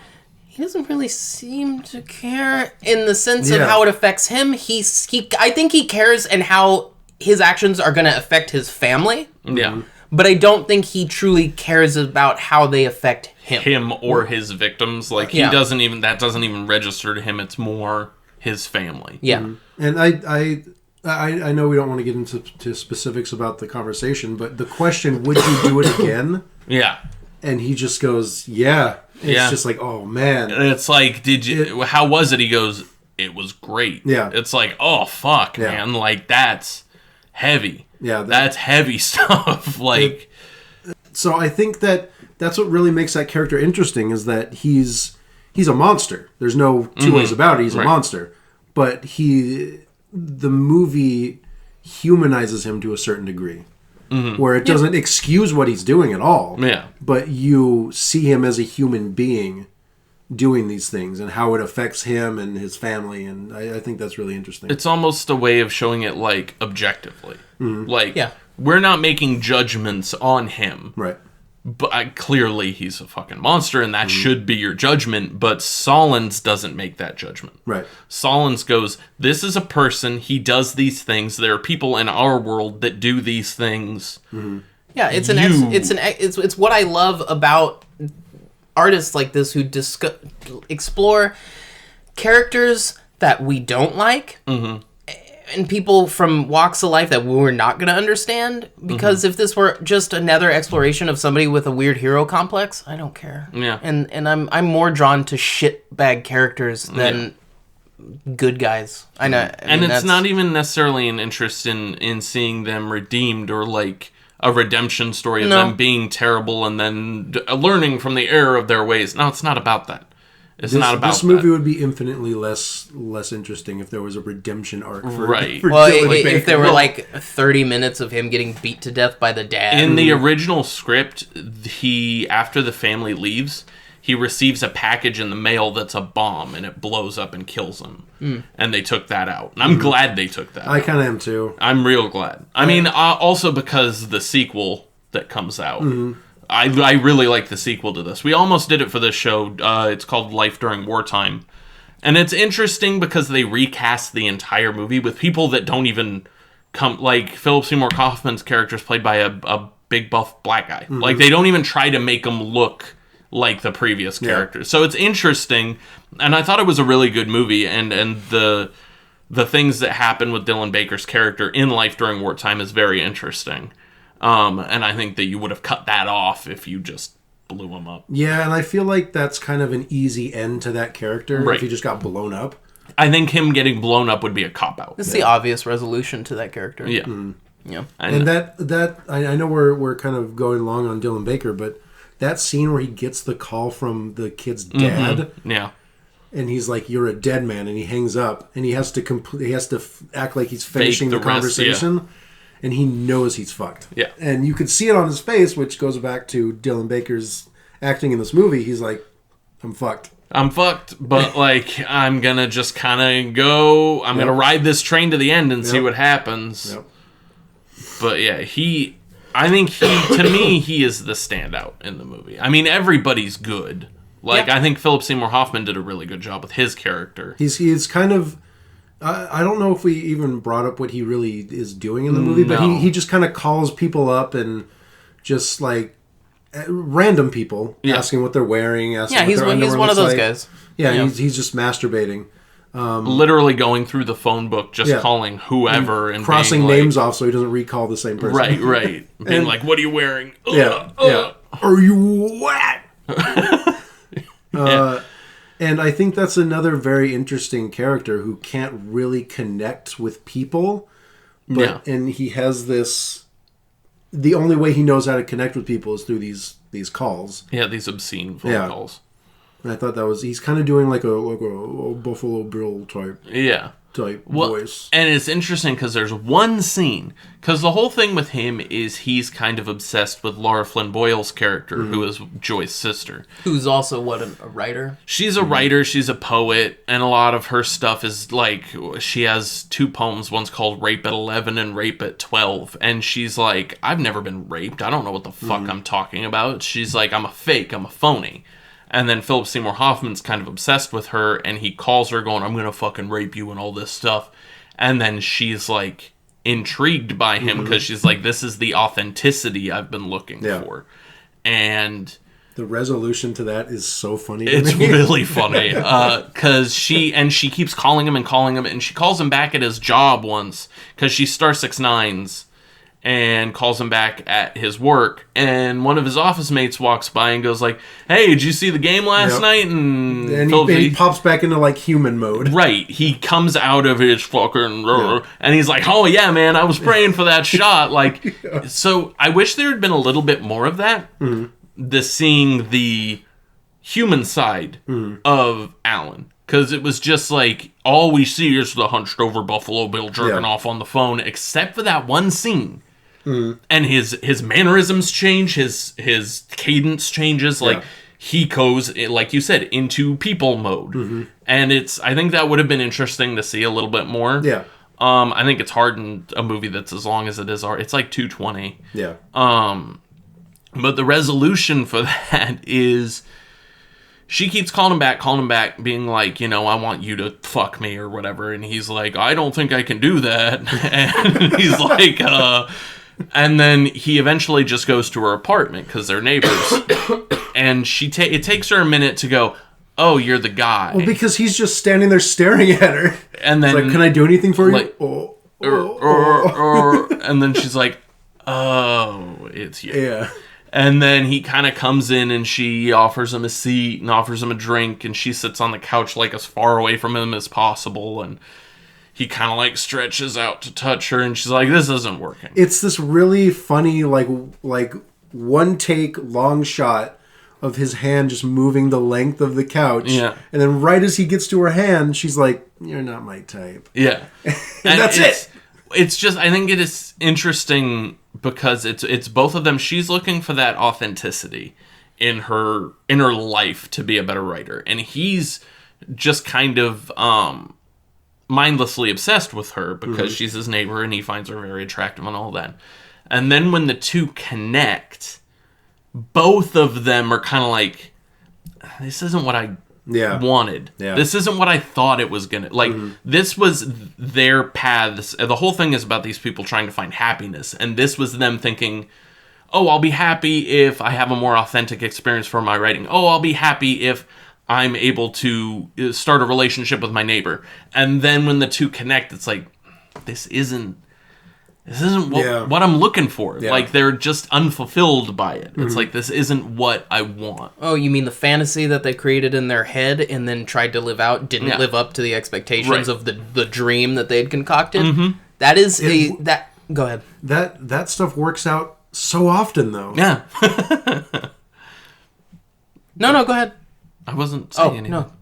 he doesn't really seem to care in the sense of how it affects him. I think he cares and how his actions are going to affect his family. Yeah. But I don't think he truly cares about how they affect him or his victims. Like that doesn't even register to him. It's more his family. Yeah. And I know we don't want to get into specifics about the conversation, but the question, would you do it again? Yeah. And he just goes, yeah. It's just like, oh man. And it's like, how was it? He goes, it was great. Yeah. It's like, oh fuck, man. Like that's heavy. Yeah. That's heavy stuff. Like, so I think that's what really makes that character interesting is that he's a monster. There's no two ways about it. He's a monster. But the movie humanizes him to a certain degree. Where it doesn't excuse what he's doing at all. Yeah. But you see him as a human being doing these things and how it affects him and his family. And I think that's really interesting. it's almost a way of showing it like objectively. Like, we're not making judgments on him. Right. But clearly he's a fucking monster and that should be your judgment, but Solondz doesn't make that judgment. Right. Solondz goes, this is a person, he does these things, there are people in our world that do these things. Yeah, it's what I love about artists like this who explore characters that we don't like. And people from walks of life that we're not going to understand. Because if this were just another exploration of somebody with a weird hero complex, I don't care. Yeah. And I'm more drawn to shitbag characters than good guys. I know. And it's not even necessarily an interest in seeing them redeemed or like a redemption story of them being terrible and then learning from the error of their ways. No, it's not about that. It's not about this movie that. would be infinitely less interesting if there was a redemption arc for well, Dylan Baker. if there were like 30 minutes of him getting beat to death by the dad. In the original script, after the family leaves, he receives a package in the mail that's a bomb, and it blows up and kills him. And they took that out. And I'm glad they took that I out. kind of am too. I'm real glad. I mean, also because the sequel that comes out, I really like the sequel to this. We almost did it for this show. It's called Life During Wartime. And it's interesting because they recast the entire movie with people that don't even come... Like, Philip Seymour Hoffman's character is played by a big buff black guy. Like, they don't even try to make him look like the previous characters. So it's interesting, and I thought it was a really good movie, and the things that happen with Dylan Baker's character in Life During Wartime is very interesting. And I think that you would have cut that off if you just blew him up. Yeah, and I feel like that's kind of an easy end to that character Right. if he just got blown up. I think him getting blown up would be a cop-out. It's the obvious resolution to that character. Yeah. Yeah. And that I know we're kind of going along on Dylan Baker, but that scene where he gets the call from the kid's dad, Yeah. and he's like, "You're a dead man," and he hangs up, and he has to act like he's finishing the the rest, conversation, and he knows he's fucked. Yeah. And you could see it on his face, which goes back to Dylan Baker's acting in this movie. He's like, "I'm fucked." I'm fucked, but like I'm gonna just kind of go. I'm gonna ride this train to the end and see what happens. Yep. But yeah, I think to me, he is the standout in the movie. I mean, everybody's good. Like, I think Philip Seymour Hoffman did a really good job with his character. He's kind of... I don't know if we even brought up what he really is doing in the movie, but he just kind of calls people up and just, like, random people, asking what they're wearing, asking what he's their underwear one of looks those like. guys. Yeah, he's just masturbating. Literally going through the phone book, just calling whoever and crossing being like, names off so he doesn't recall the same person. Right. Being like, what are you wearing? Yeah. Are you wet? And I think that's another very interesting character who can't really connect with people. And he has this... The only way he knows how to connect with people is through these calls. Yeah, these obscene phone calls. And I thought he's kind of doing like a Buffalo Bill type voice. And it's interesting because there's one scene, because the whole thing with him is he's kind of obsessed with Laura Flynn Boyle's character, who is Joy's sister. Who's also, a writer? She's a writer, she's a poet, and a lot of her stuff is like, she has 2 poems, one's called Rape at 11 and Rape at 12, and she's like, I've never been raped, I don't know what the fuck I'm talking about. She's like, I'm a fake, I'm a phony. And then Philip Seymour Hoffman's kind of obsessed with her, and he calls her going, I'm gonna fucking rape you and all this stuff. And then she's like intrigued by him because she's like, this is the authenticity I've been looking for. And the resolution to that is so funny. It's really funny because she keeps calling him, and she calls him back at his job once because she's Star 69's. And calls him back at his work, and one of his office mates walks by and goes like, "Hey, did you see the game last night?" And he pops back into like human mode. Right, he comes out of his fucking and he's like, "Oh yeah, man, I was praying for that shot." Like, so I wish there had been a little bit more of that. Seeing the human side of Alan. Because it was just like, all we see is the hunched over Buffalo Bill jerking off on the phone, except for that one scene. And his mannerisms change, his cadence changes, like he goes, like you said, into people mode. And I think that would have been interesting to see a little bit more. Yeah. I think it's hard in a movie that's as long as it is. It's like 2:20. Yeah. But the resolution for that is... She keeps calling him back, being like, I want you to fuck me or whatever. And he's like, I don't think I can do that. And he's like, and then he eventually just goes to her apartment because they're neighbors. And it takes her a minute to go, oh, you're the guy. Well, because he's just standing there staring at her. And then, it's like, can I do anything for like, you? And then she's like, oh, it's you. Yeah. And then he kind of comes in and she offers him a seat and offers him a drink, and she sits on the couch like as far away from him as possible, and he kind of like stretches out to touch her, and she's like, this isn't working. It's this really funny like one take long shot of his hand just moving the length of the couch. Yeah. And then right as he gets to her hand, she's like, you're not my type. Yeah. and that's it. It's just, I think it is interesting because it's both of them. She's looking for that authenticity in her life to be a better writer. And he's just kind of mindlessly obsessed with her because she's his neighbor and he finds her very attractive and all that. And then when the two connect, both of them are kind of like, this isn't what I wanted. Yeah. This isn't what I thought it was gonna like. This was their paths. The whole thing is about these people trying to find happiness, and this was them thinking, "Oh, I'll be happy if I have a more authentic experience for my writing. Oh, I'll be happy if I'm able to start a relationship with my neighbor." And then when the two connect, it's like, this isn't what I'm looking for. Yeah. Like, they're just unfulfilled by it. It's like, this isn't what I want. Oh, you mean the fantasy that they created in their head and then tried to live out didn't live up to the expectations of the dream that they had concocted? That is go ahead. That stuff works out so often, though. Yeah. No, go ahead. I wasn't saying anything. No,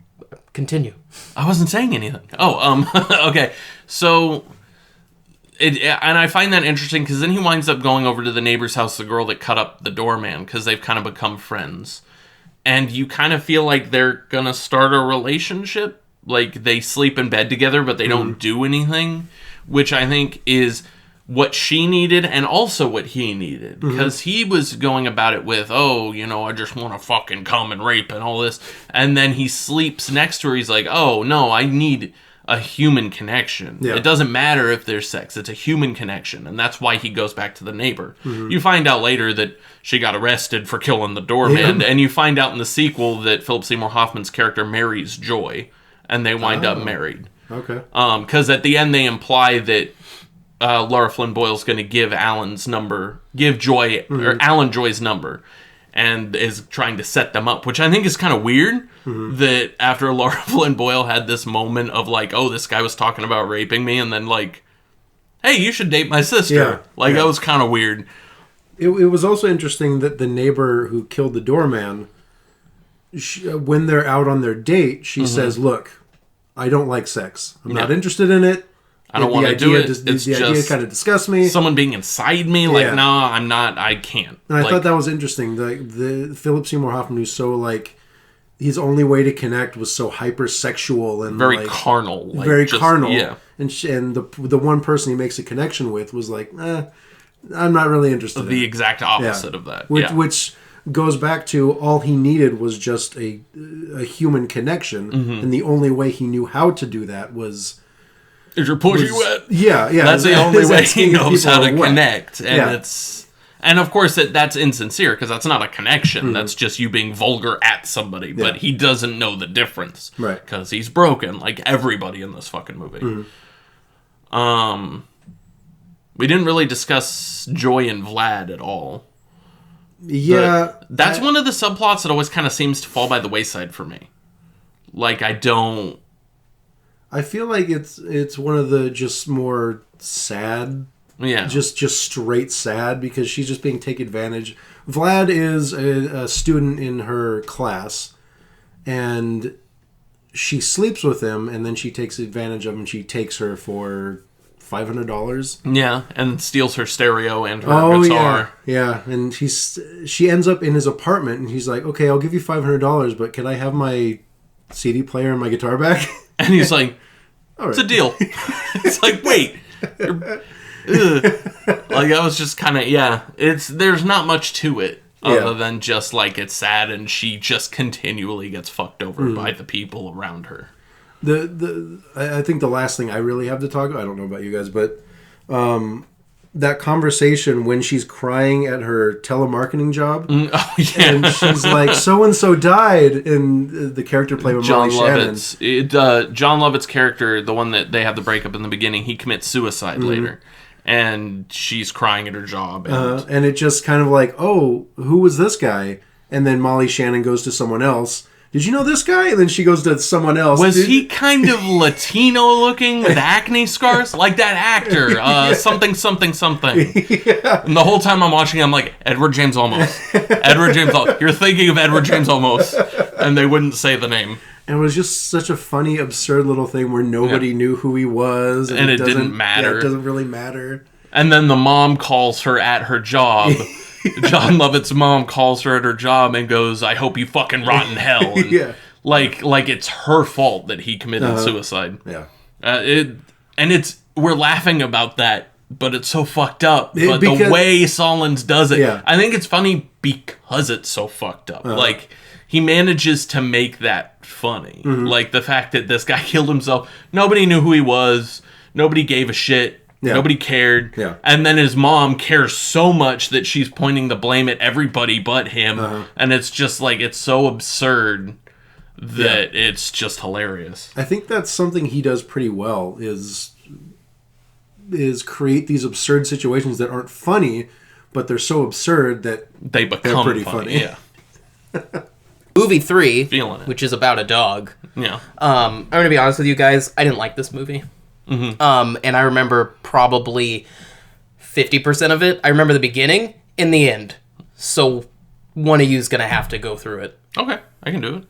continue. I wasn't saying anything. Okay. So... and I find that interesting because then he winds up going over to the neighbor's house, the girl that cut up the doorman, because they've kind of become friends. And you kind of feel like they're going to start a relationship. Like, they sleep in bed together, but they don't do anything, which I think is what she needed and also what he needed. Because he was going about it with, I just want to fucking come and rape and all this. And then he sleeps next to her. He's like, oh, no, I need a human connection. Yeah. It doesn't matter if there's sex. It's a human connection. And that's why he goes back to the neighbor. You find out later that she got arrested for killing the doorman. And you find out in the sequel that Philip Seymour Hoffman's character marries Joy. And they wind up married. Okay. Because at the end they imply that Laura Flynn Boyle's going to give Alan Joy's number. And is trying to set them up, which I think is kind of weird. That after Laura Flynn Boyle had this moment of like, oh, this guy was talking about raping me, and then like, hey, you should date my sister. That was kind of weird. It was also interesting that the neighbor who killed the doorman, when they're out on their date, she says, look, I don't like sex. I'm not interested in it. I don't want to do it. The idea kind of disgusts me. Someone being inside me, like, no, I'm not, I can't. And I thought that was interesting. The Philip Seymour Hoffman, who's so, like, his only way to connect was so hypersexual and very carnal. Like, very carnal. Yeah. And the one person he makes a connection with was like, I'm not really interested The exact opposite of that. Which goes back to all he needed was just a human connection. And the only way he knew how to do that was... Is your pussy wet? Yeah. That's the only way he knows how to connect. And and of course that's insincere because that's not a connection. That's just you being vulgar at somebody. But he doesn't know the difference. Right. Because he's broken, like everybody in this fucking movie. We didn't really discuss Joy and Vlad at all. Yeah. But that's one of the subplots that always kind of seems to fall by the wayside for me. Like, I feel like it's one of the just more sad, just straight sad because she's just being taken advantage. Vlad is a student in her class, and she sleeps with him, and then she takes advantage of him. She takes her for $500. Yeah, and steals her stereo and her guitar. Yeah, and she ends up in his apartment, and he's like, "Okay, I'll give you $500, but can I have my CD player and my guitar back?" And he's like, it's a deal. It's like, wait. Like, that was just kind of, there's not much to it other than just, like, it's sad and she just continually gets fucked over by the people around her. I think the last thing I really have to talk about, I don't know about you guys, but that conversation when she's crying at her telemarketing job. And she's like, so-and-so died, and the character played by Molly Shannon. John Lovett's character, the one that they have the breakup in the beginning, he commits suicide later. And she's crying at her job. And it just kind of like, oh, who was this guy? And then Molly Shannon goes to someone else. Did you know this guy? And then she goes to someone else. Was he kind of Latino looking with acne scars? Like that actor, something. Yeah. And the whole time I'm watching, I'm like, Edward James Olmos. You're thinking of Edward James Olmos. And they wouldn't say the name. And it was just such a funny, absurd little thing where nobody knew who he was. And it didn't matter. Yeah, it doesn't really matter. And then the mom calls her at her job John Lovett's mom calls her at her job and goes, "I hope you fucking rot in hell." And Yeah. Like it's her fault that he committed suicide. Yeah. We're laughing about that, but it's so fucked up. But Because- the way Solondz does it, Yeah. I think it's funny because it's so fucked up. Like, he manages to make that funny. Like, the fact that this guy killed himself, nobody knew who he was, nobody gave a shit, Yeah. nobody cared. Yeah. And then his mom cares so much that she's pointing the blame at everybody but him. And it's just like, it's so absurd that it's just hilarious. I think that's something he does pretty well is create these absurd situations that aren't funny, but they're so absurd that They become pretty funny. funny. Yeah. Movie 3, Feeling it. which is about a dog. Yeah. I'm going to be honest with you guys. I didn't like this movie. And I remember probably 50% of it. I remember the beginning and the end. So one of you is going to have to go through it. Okay, I can do it.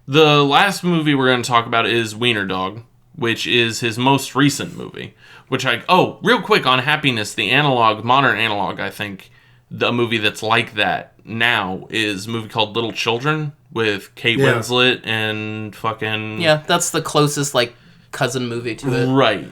The last movie we're going to talk about is Weiner Dog, which is his most recent movie. Real quick on Happiness, the modern analog, I think, the movie that's like that now is a movie called Little Children with Kate Winslet and fucking... Yeah, that's the closest, like, cousin movie to it. Right.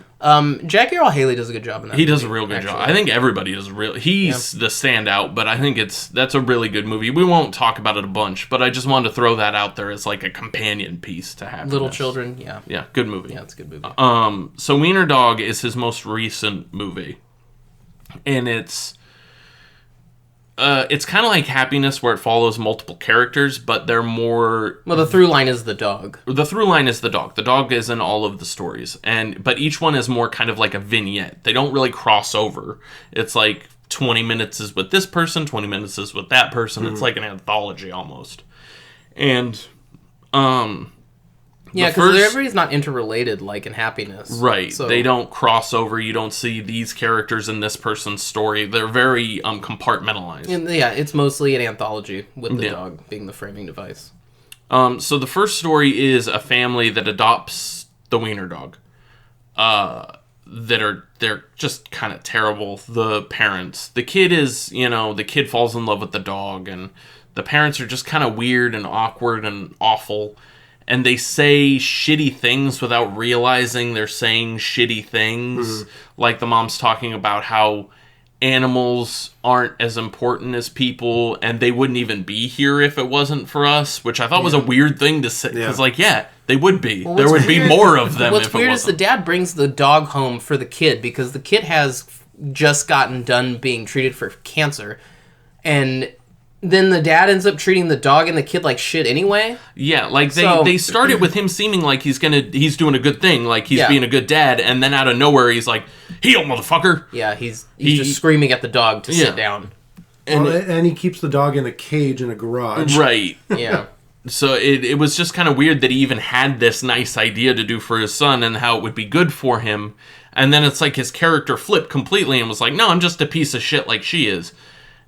Jackie Earle Haley does a good job in that He movie, does a real good job. actually. I think everybody does he's the standout, but I think that's a really good movie. We won't talk about it a bunch, but I just wanted to throw that out there as like a companion piece to Happiness. Little Children, yeah. Yeah, good movie. Yeah, it's a good movie. So Weiner Dog is his most recent movie. And it's kind of like Happiness, where it follows multiple characters, but they're more... Well, the through line is the dog. The through line is the dog. The dog is in all of the stories. But each one is more kind of like a vignette. They don't really cross over. It's like 20 minutes is with this person, 20 minutes is with that person. It's like an anthology almost. And... Yeah, because everybody's not interrelated like in Happiness. Right. So. They don't cross over. You don't see these characters in this person's story. They're very compartmentalized. And, yeah, it's mostly an anthology with the dog being the framing device. So the first story is a family that adopts the Weiner Dog. They're just kind of terrible. The parents. The kid falls in love with the dog, and the parents are just kind of weird and awkward and awful. And they say shitty things without realizing they're saying shitty things. Like the mom's talking about how animals aren't as important as people, and they wouldn't even be here if it wasn't for us, which I thought was a weird thing to say. Because, they would be. Well, there would be more of them What's if it weird is the wasn't. dad brings the dog home for the kid because the kid has just gotten done being treated for cancer. And... then the dad ends up treating the dog and the kid like shit anyway. Yeah, like they started with him seeming like he's doing a good thing, like he's being a good dad, and then out of nowhere he's like, "Heel, motherfucker!" Yeah, he's just screaming at the dog to sit down. And he keeps the dog in a cage in a garage. Right. Yeah. So it was just kind of weird that he even had this nice idea to do for his son and how it would be good for him, and then it's like his character flipped completely and was like, "No, I'm just a piece of shit like she is."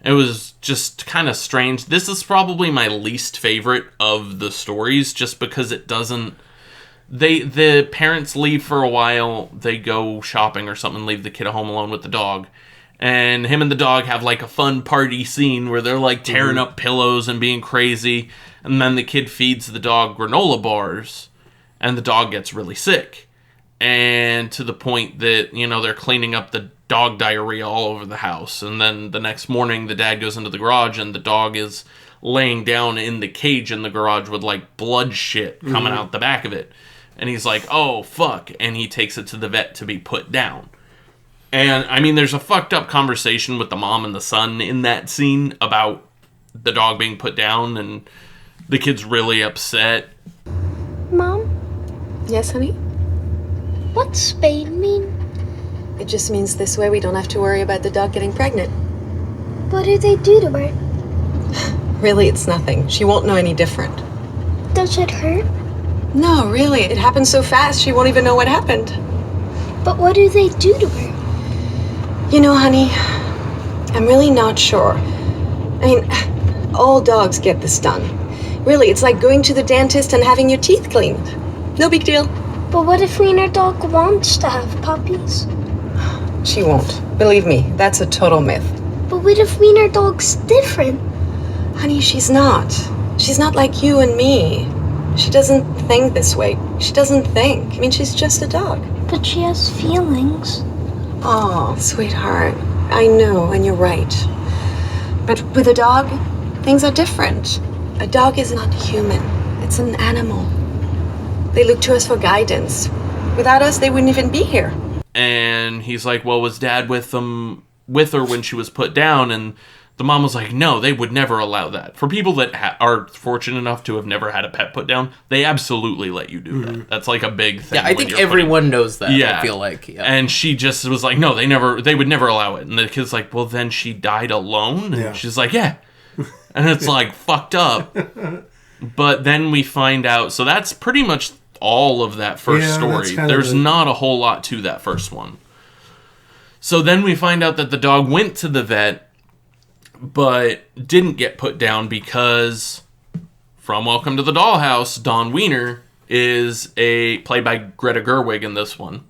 It was just kind of strange. This is probably my least favorite of the stories, just because it doesn't... The parents leave for a while, they go shopping or something, leave the kid at home alone with the dog. And him and the dog have like a fun party scene where they're like tearing up pillows and being crazy. And then the kid feeds the dog granola bars, and the dog gets really sick. And to the point that, they're cleaning up the dog diarrhea all over the house. And then the next morning, the dad goes into the garage, and the dog is laying down in the cage in the garage with, like, blood shit coming out the back of it. And he's like, "Oh, fuck." And he takes it to the vet to be put down. And, I mean, there's a fucked up conversation with the mom and the son in that scene about the dog being put down, and the kid's really upset. Mom, Yes, honey? what's spade mean? It just means this way we don't have to worry about the dog getting pregnant. What do they do to her? Really, it's nothing. She won't know any different. Does it hurt? No, really, it happened so fast she won't even know what happened. But what do they do to her? Honey, I'm really not sure. I mean, all dogs get this done. Really, it's like going to the dentist and having your teeth cleaned. No big deal. But what if Weiner Dog wants to have puppies? She won't. Believe me, that's a total myth. But what if Weiner Dog's different? Honey, she's not. She's not like you and me. She doesn't think this way. She doesn't think. I mean, she's just a dog. But she has feelings. Oh, sweetheart. I know, and you're right. But with a dog, things are different. A dog is not human. It's an animal. They look to us for guidance. Without us, they wouldn't even be here. And he's like, well, was Dad with her when she was put down? And the mom was like, no, they would never allow that. For people that are fortunate enough to have never had a pet put down, they absolutely let you do that. That's like a big thing. Yeah, I think everyone knows that, Yeah. I feel like. Yeah. And she just was like, no, they would never allow it. And the kid's like, well, then she died alone? And she's like, yeah. And it's like, fucked up. But then we find out, so that's pretty much all of that first story. There's not a whole lot to that first one. So then we find out that the dog went to the vet, but didn't get put down because from Welcome to the Dollhouse, Dawn Weiner is played by Greta Gerwig in this one,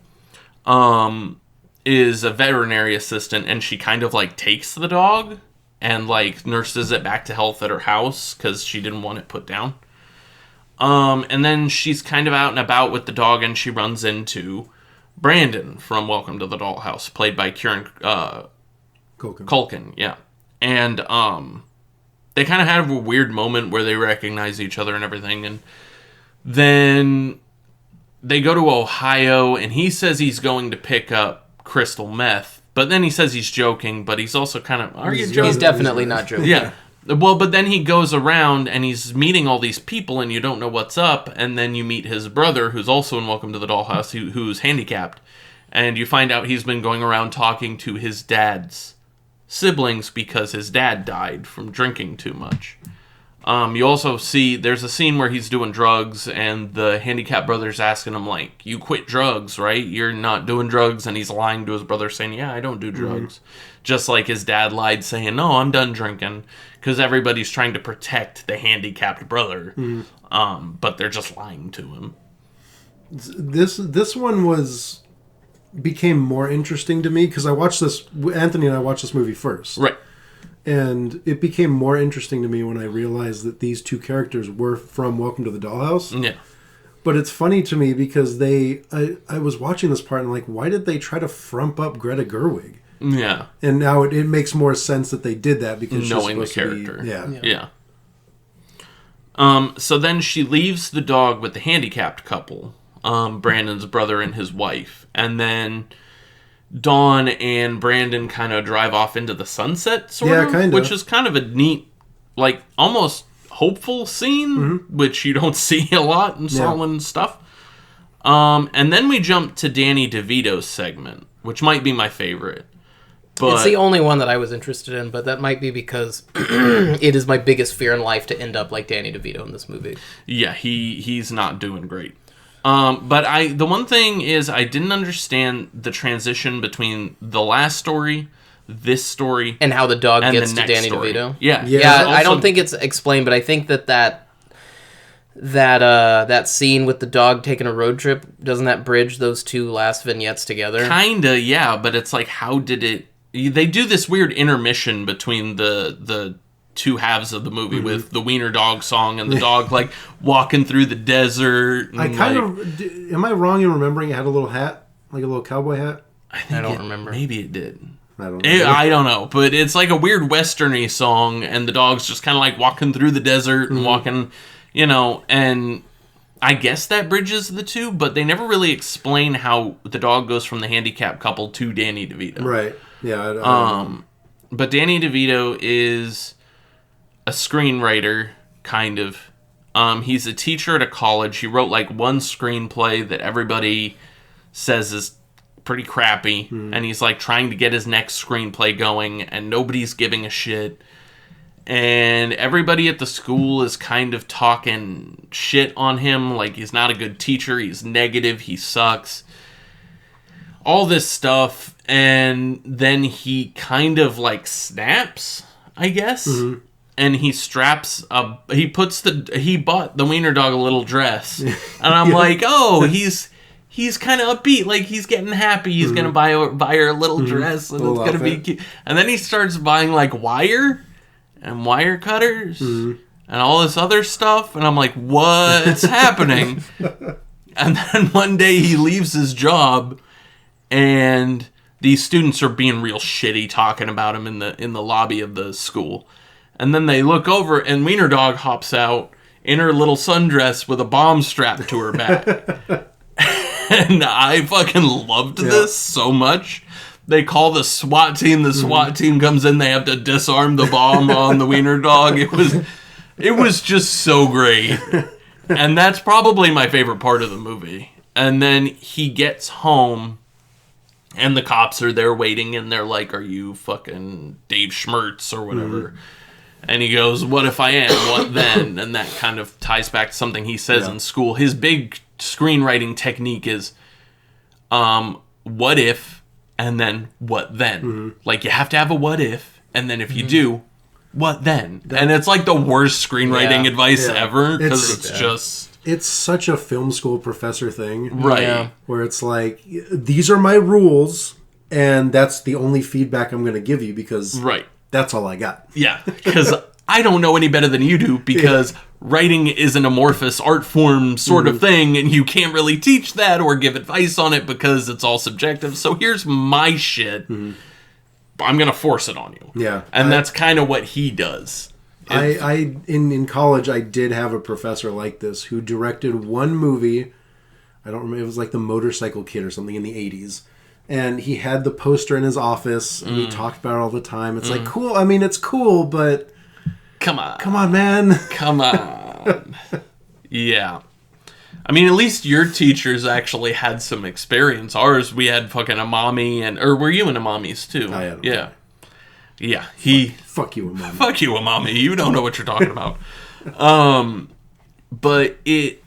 is a veterinary assistant, and she kind of like takes the dog and like nurses it back to health at her house because she didn't want it put down. And then she's kind of out and about with the dog, and she runs into Brandon from Welcome to the Dollhouse, played by Kieran Culkin, yeah. And they kind of have a weird moment where they recognize each other and everything, and then they go to Ohio, and he says he's going to pick up crystal meth, but then he says he's joking, but he's also kind of, are you joking? He's definitely not joking. Yeah. Well, but then he goes around and he's meeting all these people and you don't know what's up, and then you meet his brother, who's also in Welcome to the Dollhouse, who's handicapped, and you find out he's been going around talking to his dad's siblings because his dad died from drinking too much. You also see there's a scene where he's doing drugs, and the handicapped brother's asking him, like, you quit drugs, right? You're not doing drugs. And he's lying to his brother saying, yeah, I don't do drugs. Just like his dad lied saying, no, I'm done drinking, because everybody's trying to protect the handicapped brother. But they're just lying to him. This one became more interesting to me because Anthony and I watched this movie first. Right. And it became more interesting to me when I realized that these two characters were from Welcome to the Dollhouse. Yeah. But it's funny to me because I was watching this part and I'm like, why did they try to frump up Greta Gerwig? Yeah. And now it makes more sense that they did that because knowing the character. Yeah. So then she leaves the dog with the handicapped couple, Brandon's brother and his wife. And then Dawn and Brandon kind of drive off into the sunset, sort of. Kind of. Which is kind of a neat, like, almost hopeful scene, which you don't see a lot in Solondz stuff. And then we jump to Danny DeVito's segment, which might be my favorite. But it's the only one that I was interested in, but that might be because it is my biggest fear in life to end up like Danny DeVito in this movie. Yeah, he's not doing great. But the one thing is I didn't understand the transition between the last story, this story, and how the dog gets to Danny story. DeVito. Yeah. Also, I don't think it's explained, but I think that scene with the dog taking a road trip, doesn't that bridge those two last vignettes together? Kinda, yeah. But it's like, how did it? They do this weird intermission between the two halves of the movie with the Weiner Dog song and the dog like walking through the desert. I kind of am I wrong in remembering it had a little hat, like a little cowboy hat? I don't remember. Maybe it did. I don't know, but it's like a weird westerny song, and the dog's just kind of like walking through the desert and walking, and I guess that bridges the two, but they never really explain how the dog goes from the handicapped couple to Danny DeVito. Right. Yeah. But Danny DeVito is a screenwriter, kind of. He's a teacher at a college. He wrote like one screenplay that everybody says is pretty crappy, and he's like trying to get his next screenplay going, and nobody's giving a shit. And everybody at the school is kind of talking shit on him, like he's not a good teacher, he's negative, he sucks. All this stuff, and then he kind of like snaps, I guess. And he straps he bought the Weiner Dog a little dress. And I'm like, oh, he's kind of upbeat, like he's getting happy. He's gonna buy her a little dress, and it's gonna be cute. And then he starts buying like wire and wire cutters and all this other stuff, and I'm like, what's happening? And then one day he leaves his job, and these students are being real shitty, talking about him in the lobby of the school. And then they look over, and Weiner Dog hops out in her little sundress with a bomb strapped to her back. And I fucking loved this so much. They call the SWAT team. The SWAT team comes in. They have to disarm the bomb on the Weiner Dog. It was just so great. And that's probably my favorite part of the movie. And then he gets home, and the cops are there waiting, and they're like, are you fucking Dave Schmertz or whatever? And he goes, what if I am? What then? And that kind of ties back to something he says in school. His big screenwriting technique is, what if, and then what then? Like, you have to have a what if, and then if you do, what then? And it's like the worst screenwriting advice ever, because it's just... It's such a film school professor thing. Right. Yeah. Where it's like, these are my rules, and that's the only feedback I'm going to give you, because that's all I got. Yeah, because I don't know any better than you do, because writing is an amorphous art form sort of thing, and you can't really teach that or give advice on it because it's all subjective. So here's my shit. I'm going to force it on you. Yeah. And that's kind of what he does. In college, I did have a professor like this who directed one movie. I don't remember. It was like The Motorcycle Kid or something in the 80s. And he had the poster in his office, and he talked about it all the time. It's like, cool. I mean, it's cool, but... Come on. Come on, man. Come on. Yeah. I mean, at least your teachers actually had some experience. Ours, we had fucking Amami, or were you in Amamis too? I had Yeah. Yeah. Fuck you, Amami. Fuck you, Amami. You don't know what you're talking about. But it...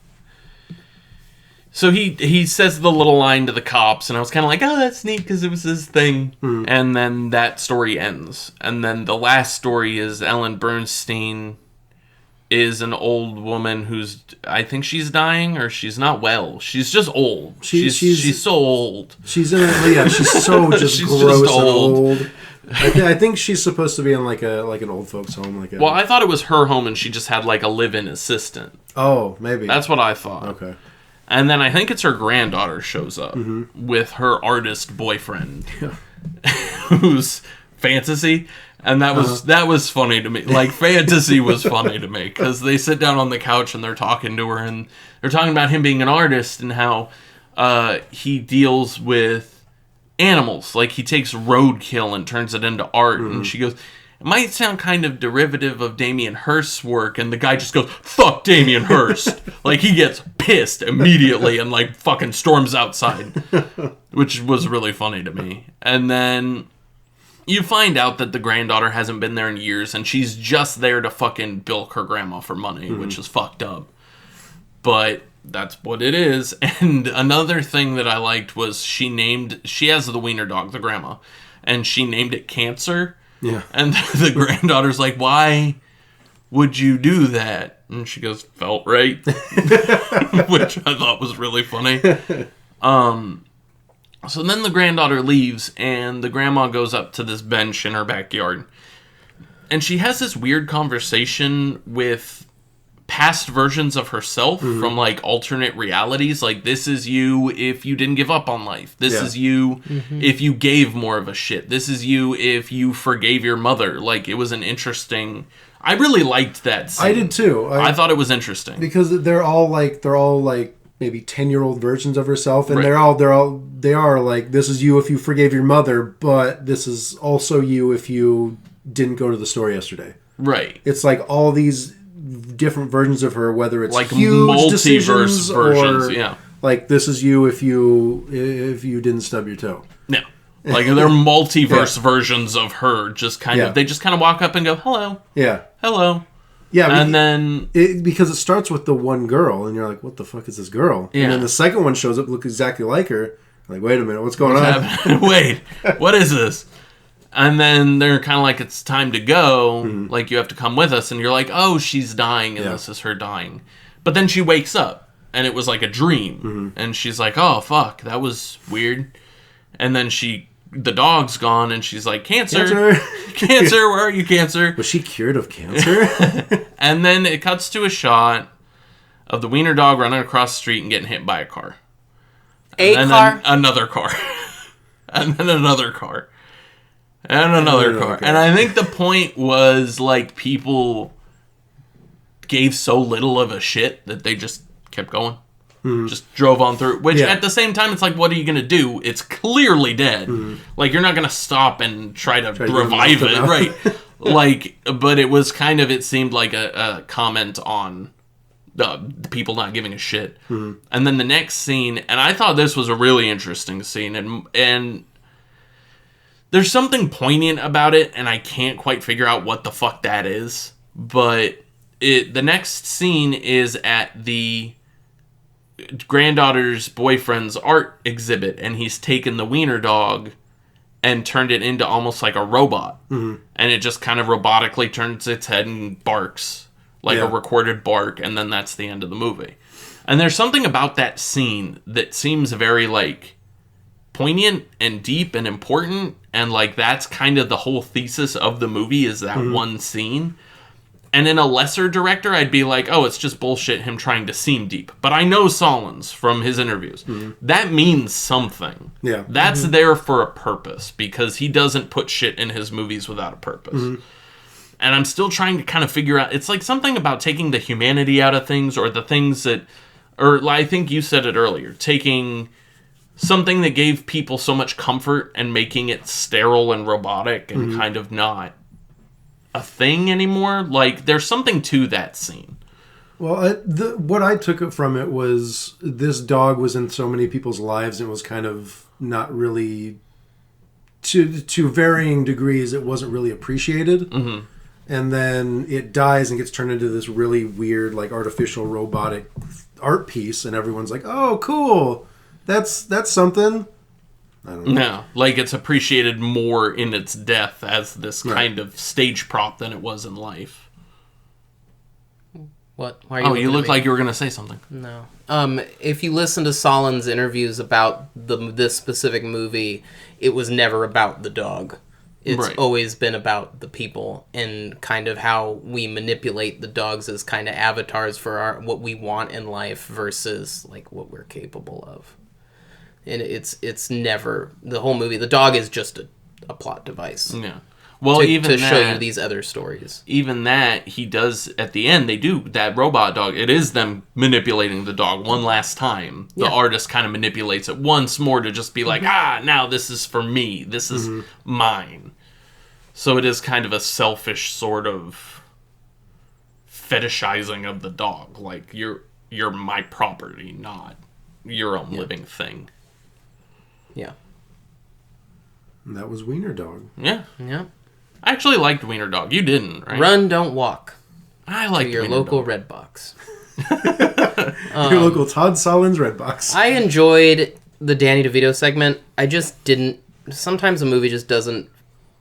So he says the little line to the cops, and I was kind of like, oh, that's neat, because it was his thing. And then that story ends. And then the last story is Ellen Bernstein is an old woman who's, I think she's dying, or she's not well. She's just old. She's so old. She's in she's so just she's gross just old. and old. I think she's supposed to be in like an old folks home. Well, I thought it was her home, and she just had like a live-in assistant. Oh, maybe. That's what I thought. Okay. And then I think it's her granddaughter shows up with her artist boyfriend, who's fantasy. And that was funny to me. Like, fantasy was funny to me, because they sit down on the couch and they're talking to her, and they're talking about him being an artist and how he deals with animals. Like, he takes roadkill and turns it into art. And she goes, it might sound kind of derivative of Damien Hirst's work, and the guy just goes, fuck Damien Hirst. Like, he gets pissed immediately and, like, fucking storms outside, which was really funny to me. And then you find out that the granddaughter hasn't been there in years, and she's just there to fucking bilk her grandma for money, which is fucked up. But that's what it is. And another thing that I liked was she has the Weiner Dog, the grandma, and she named it Cancer. Yeah. And the granddaughter's like, why would you do that? And she goes, felt right. Which I thought was really funny. So then the granddaughter leaves, and the grandma goes up to this bench in her backyard. And she has this weird conversation with past versions of herself from, like, alternate realities. Like, this is you if you didn't give up on life. This is you if you gave more of a shit. This is you if you forgave your mother. Like, it was an interesting... I really liked that scene. I did too. I thought it was interesting. Because they're all like maybe 10-year-old versions of herself, and they are like, this is you if you forgave your mother, but this is also you if you didn't go to the store yesterday. Right. It's like all these different versions of her, whether it's like huge multiverse decisions versions, or like this is you if you didn't stub your toe. Yeah. Like they're multiverse versions of her, just kind of they just kind of walk up and go, hello. Yeah. Hello. Yeah, and then because it starts with the one girl, and you're like, "What the fuck is this girl?" Yeah. And then the second one shows up, look exactly like her. Like, wait a minute, what's going on? Wait, what is this? And then they're kind of like, "It's time to go. Like, you have to come with us." And you're like, "Oh, she's dying, and this is her dying." But then she wakes up, and it was like a dream. And she's like, oh, fuck, that was weird. And then the dog's gone, and she's like, Cancer, Cancer, where are you, Cancer? Was she cured of cancer? And then it cuts to a shot of the Weiner Dog running across the street and getting hit by a car. Car? Another car. And then another car. And another car. Okay. And I think the point was, like, people gave so little of a shit that they just kept going. Just drove on through. Which, at the same time, it's like, what are you going to do? It's clearly dead. Like, you're not going to stop and try to revive it. Right. Like, but it was kind of, it seemed like a comment on the people not giving a shit. And then the next scene, and I thought this was a really interesting scene, and there's something poignant about it, and I can't quite figure out what the fuck that is. But the next scene is at the granddaughter's boyfriend's art exhibit, and he's taken the Weiner Dog and turned it into almost like a robot. And it just kind of robotically turns its head and barks like a recorded bark, and then that's the end of the movie. And there's something about that scene that seems very, like, poignant and deep and important, and, like, that's kind of the whole thesis of the movie, is that one scene. And in a lesser director, I'd be like, oh, it's just bullshit, him trying to seem deep. But I know Solondz from his interviews. That means something. Yeah. That's there for a purpose, because he doesn't put shit in his movies without a purpose. And I'm still trying to kind of figure out, it's like something about taking the humanity out of things, or the things that, or I think you said it earlier, taking something that gave people so much comfort and making it sterile and robotic and kind of not a thing anymore. Like, there's something to that scene. Well, what I took from it was this dog was in so many people's lives, and was kind of not really, to varying degrees, it wasn't really appreciated. And then it dies and gets turned into this really weird, like, artificial robotic art piece, and everyone's like, oh, cool, that's something. I don't know. No, like, it's appreciated more in its death as this kind of stage prop than it was in life. What? Why are you you look like you were going to say something. No. If you listen to Solondz interviews about this specific movie, it was never about the dog. It's always been about the people, and kind of how we manipulate the dogs as kind of avatars for what we want in life versus, like, what we're capable of. And it's never the whole movie. The dog is just a plot device. Yeah. Well, to show you these other stories. Even that, he does, at the end, they do, that robot dog, it is them manipulating the dog one last time. The artist kind of manipulates it once more to just be like, now this is for me. This is mine. So it is kind of a selfish sort of fetishizing of the dog. Like, you're my property, not your own living thing. Yeah. And that was Weiner Dog. Yeah. Yeah. I actually liked Weiner Dog. You didn't, right? Run, don't walk. I liked your Weiner local Dog. Red Box. Your local Todd Solondz Red Box. I enjoyed the Danny DeVito segment. I just didn't. Sometimes a movie just doesn't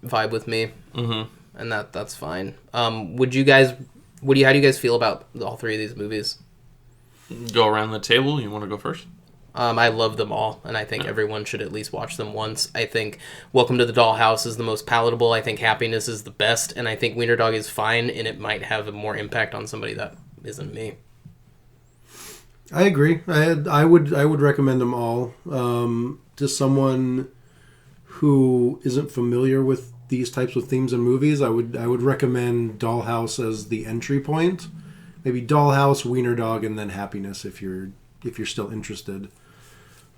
vibe with me, and that's fine. Would you guys? How do you guys feel about all three of these movies? Go around the table. You want to go first? I love them all, and I think everyone should at least watch them once. I think Welcome to the Dollhouse is the most palatable. I think Happiness is the best, and I think Weiner Dog is fine, and it might have more impact on somebody that isn't me. I agree. I would recommend them all to someone who isn't familiar with these types of themes in movies. I would recommend Dollhouse as the entry point. Maybe Dollhouse, Weiner Dog, and then Happiness if you're still interested.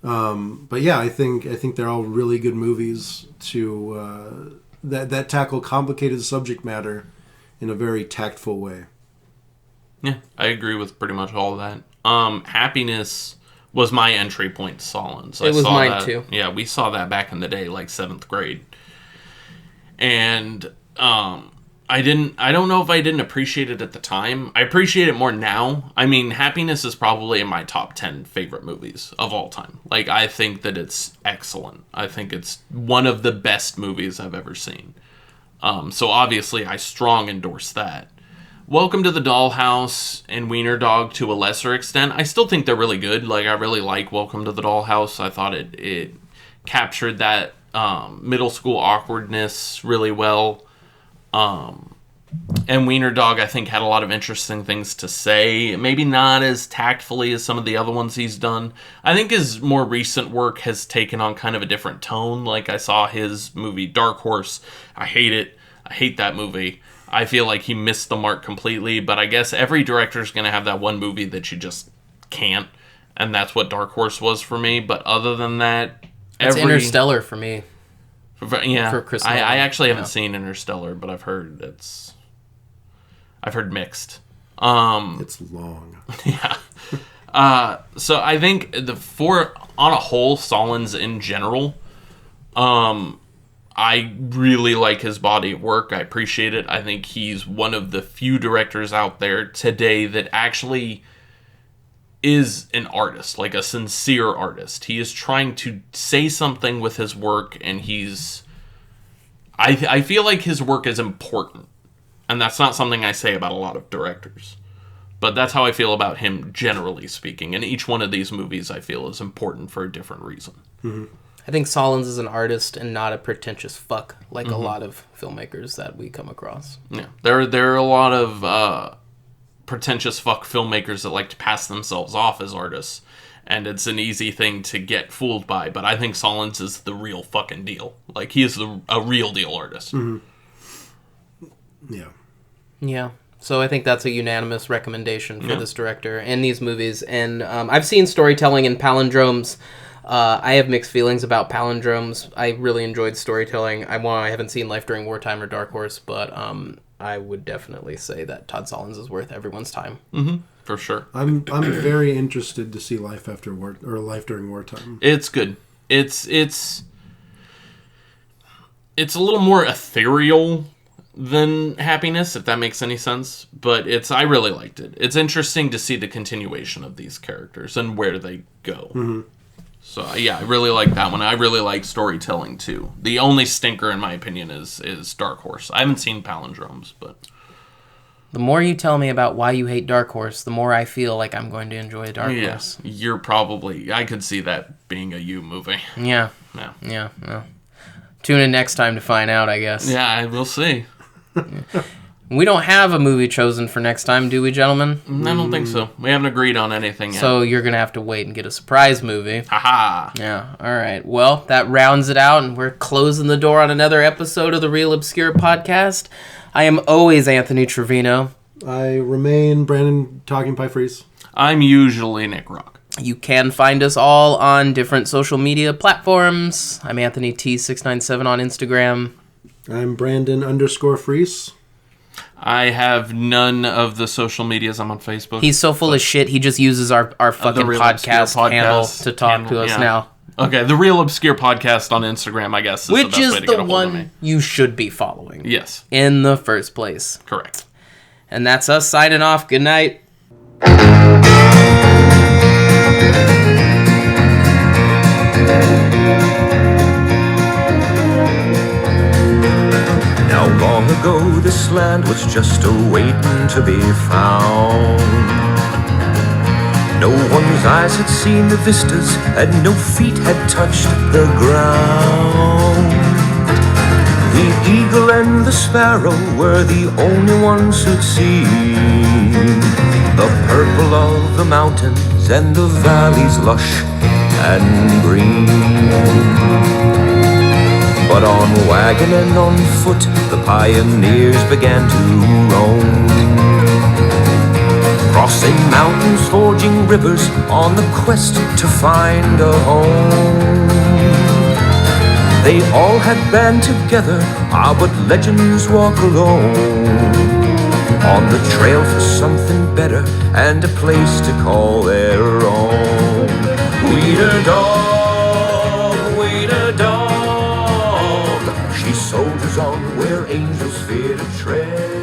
But yeah, I think they're all really good movies to that tackle complicated subject matter in a very tactful way. Yeah, I agree with pretty much all of that. Happiness was my entry point to Solondz. It was mine too. Yeah, we saw that back in the day, like 7th grade. And I don't know if I didn't appreciate it at the time. I appreciate it more now. I mean, Happiness is probably in my top 10 favorite movies of all time. Like, I think that it's excellent. I think it's one of the best movies I've ever seen. So obviously I strong endorse that. Welcome to the Dollhouse and Weiner Dog to a lesser extent. I still think they're really good. Like, I really like Welcome to the Dollhouse. I thought it captured that middle school awkwardness really well. And Weiner Dog, I think, had a lot of interesting things to say. Maybe not as tactfully as some of the other ones he's done. I think his more recent work has taken on kind of a different tone. Like, I saw his movie Dark Horse. I hate it. I hate that movie. I feel like he missed the mark completely, but I guess every director's going to have that one movie that you just can't, and that's what Dark Horse was for me. But other than that, it's Interstellar for me. Yeah, for Chris I Nolan. actually haven't seen Interstellar, but I've heard mixed. It's long. Yeah. So I think on a whole, Solondz in general, I really like his body of work. I appreciate it. I think he's one of the few directors out there today that actually is an artist, like a sincere artist. He is trying to say something with his work, and I feel like his work is important. And that's not something I say about a lot of directors. But that's how I feel about him, generally speaking. And each one of these movies, I feel, is important for a different reason. Mm-hmm. I think Solondz is an artist and not a pretentious fuck like a lot of filmmakers that we come across. Yeah, there are a lot of pretentious fuck filmmakers that like to pass themselves off as artists, and it's an easy thing to get fooled by. But I think Solondz is the real fucking deal. Like, he is a real deal artist. Mm-hmm. Yeah. Yeah. So I think that's a unanimous recommendation for this director and these movies. And I've seen Storytelling and Palindromes. I have mixed feelings about Palindromes. I really enjoyed Storytelling. I haven't seen Life During Wartime or Dark Horse, but I would definitely say that Todd Solondz is worth everyone's time. Mm-hmm. For sure. I'm very interested to see Life After War or Life During Wartime. It's good. It's a little more ethereal than Happiness, if that makes any sense. But I really liked it. It's interesting to see the continuation of these characters and where they go. Mm-hmm. So, yeah, I really like that one. I really like Storytelling, too. The only stinker, in my opinion, is Dark Horse. I haven't seen Palindromes, but... The more you tell me about why you hate Dark Horse, the more I feel like I'm going to enjoy Dark Horse. You're probably... I could see that being a you movie. Yeah. Tune in next time to find out, I guess. Yeah, we'll see. We don't have a movie chosen for next time, do we, gentlemen? I don't think so. We haven't agreed on anything yet. So you're going to have to wait and get a surprise movie. Haha. Yeah, all right. Well, that rounds it out, and we're closing the door on another episode of the Real Obscure Podcast. I am always Anthony Trevino. I remain Brandon Talking Pie Freeze. I'm usually Nick Rock. You can find us all on different social media platforms. I'm Anthony T697 on Instagram. I'm Brandon_Freeze. I have none of the social medias. I'm on Facebook. He's so full of shit, he just uses our fucking podcast handle to talk to us now. Okay, the Real Obscure Podcast on Instagram, I guess, is which the best is way to get a the hold of me. one you should be following. Yes. In the first place. Correct. And that's us signing off. Good night. Now long ago this land was just a waiting to be found. No one's eyes had seen the vistas, and no feet had touched the ground. The eagle and the sparrow were the only ones who'd seen the purple of the mountains and the valleys lush and green. But on wagon and on foot, the pioneers began to roam, crossing mountains, forging rivers, on the quest to find a home. They all had band together, but legends walk alone, on the trail for something better and a place to call their own. Weiner Dog, Weiner Dog, she soldiers on where angels fear to tread.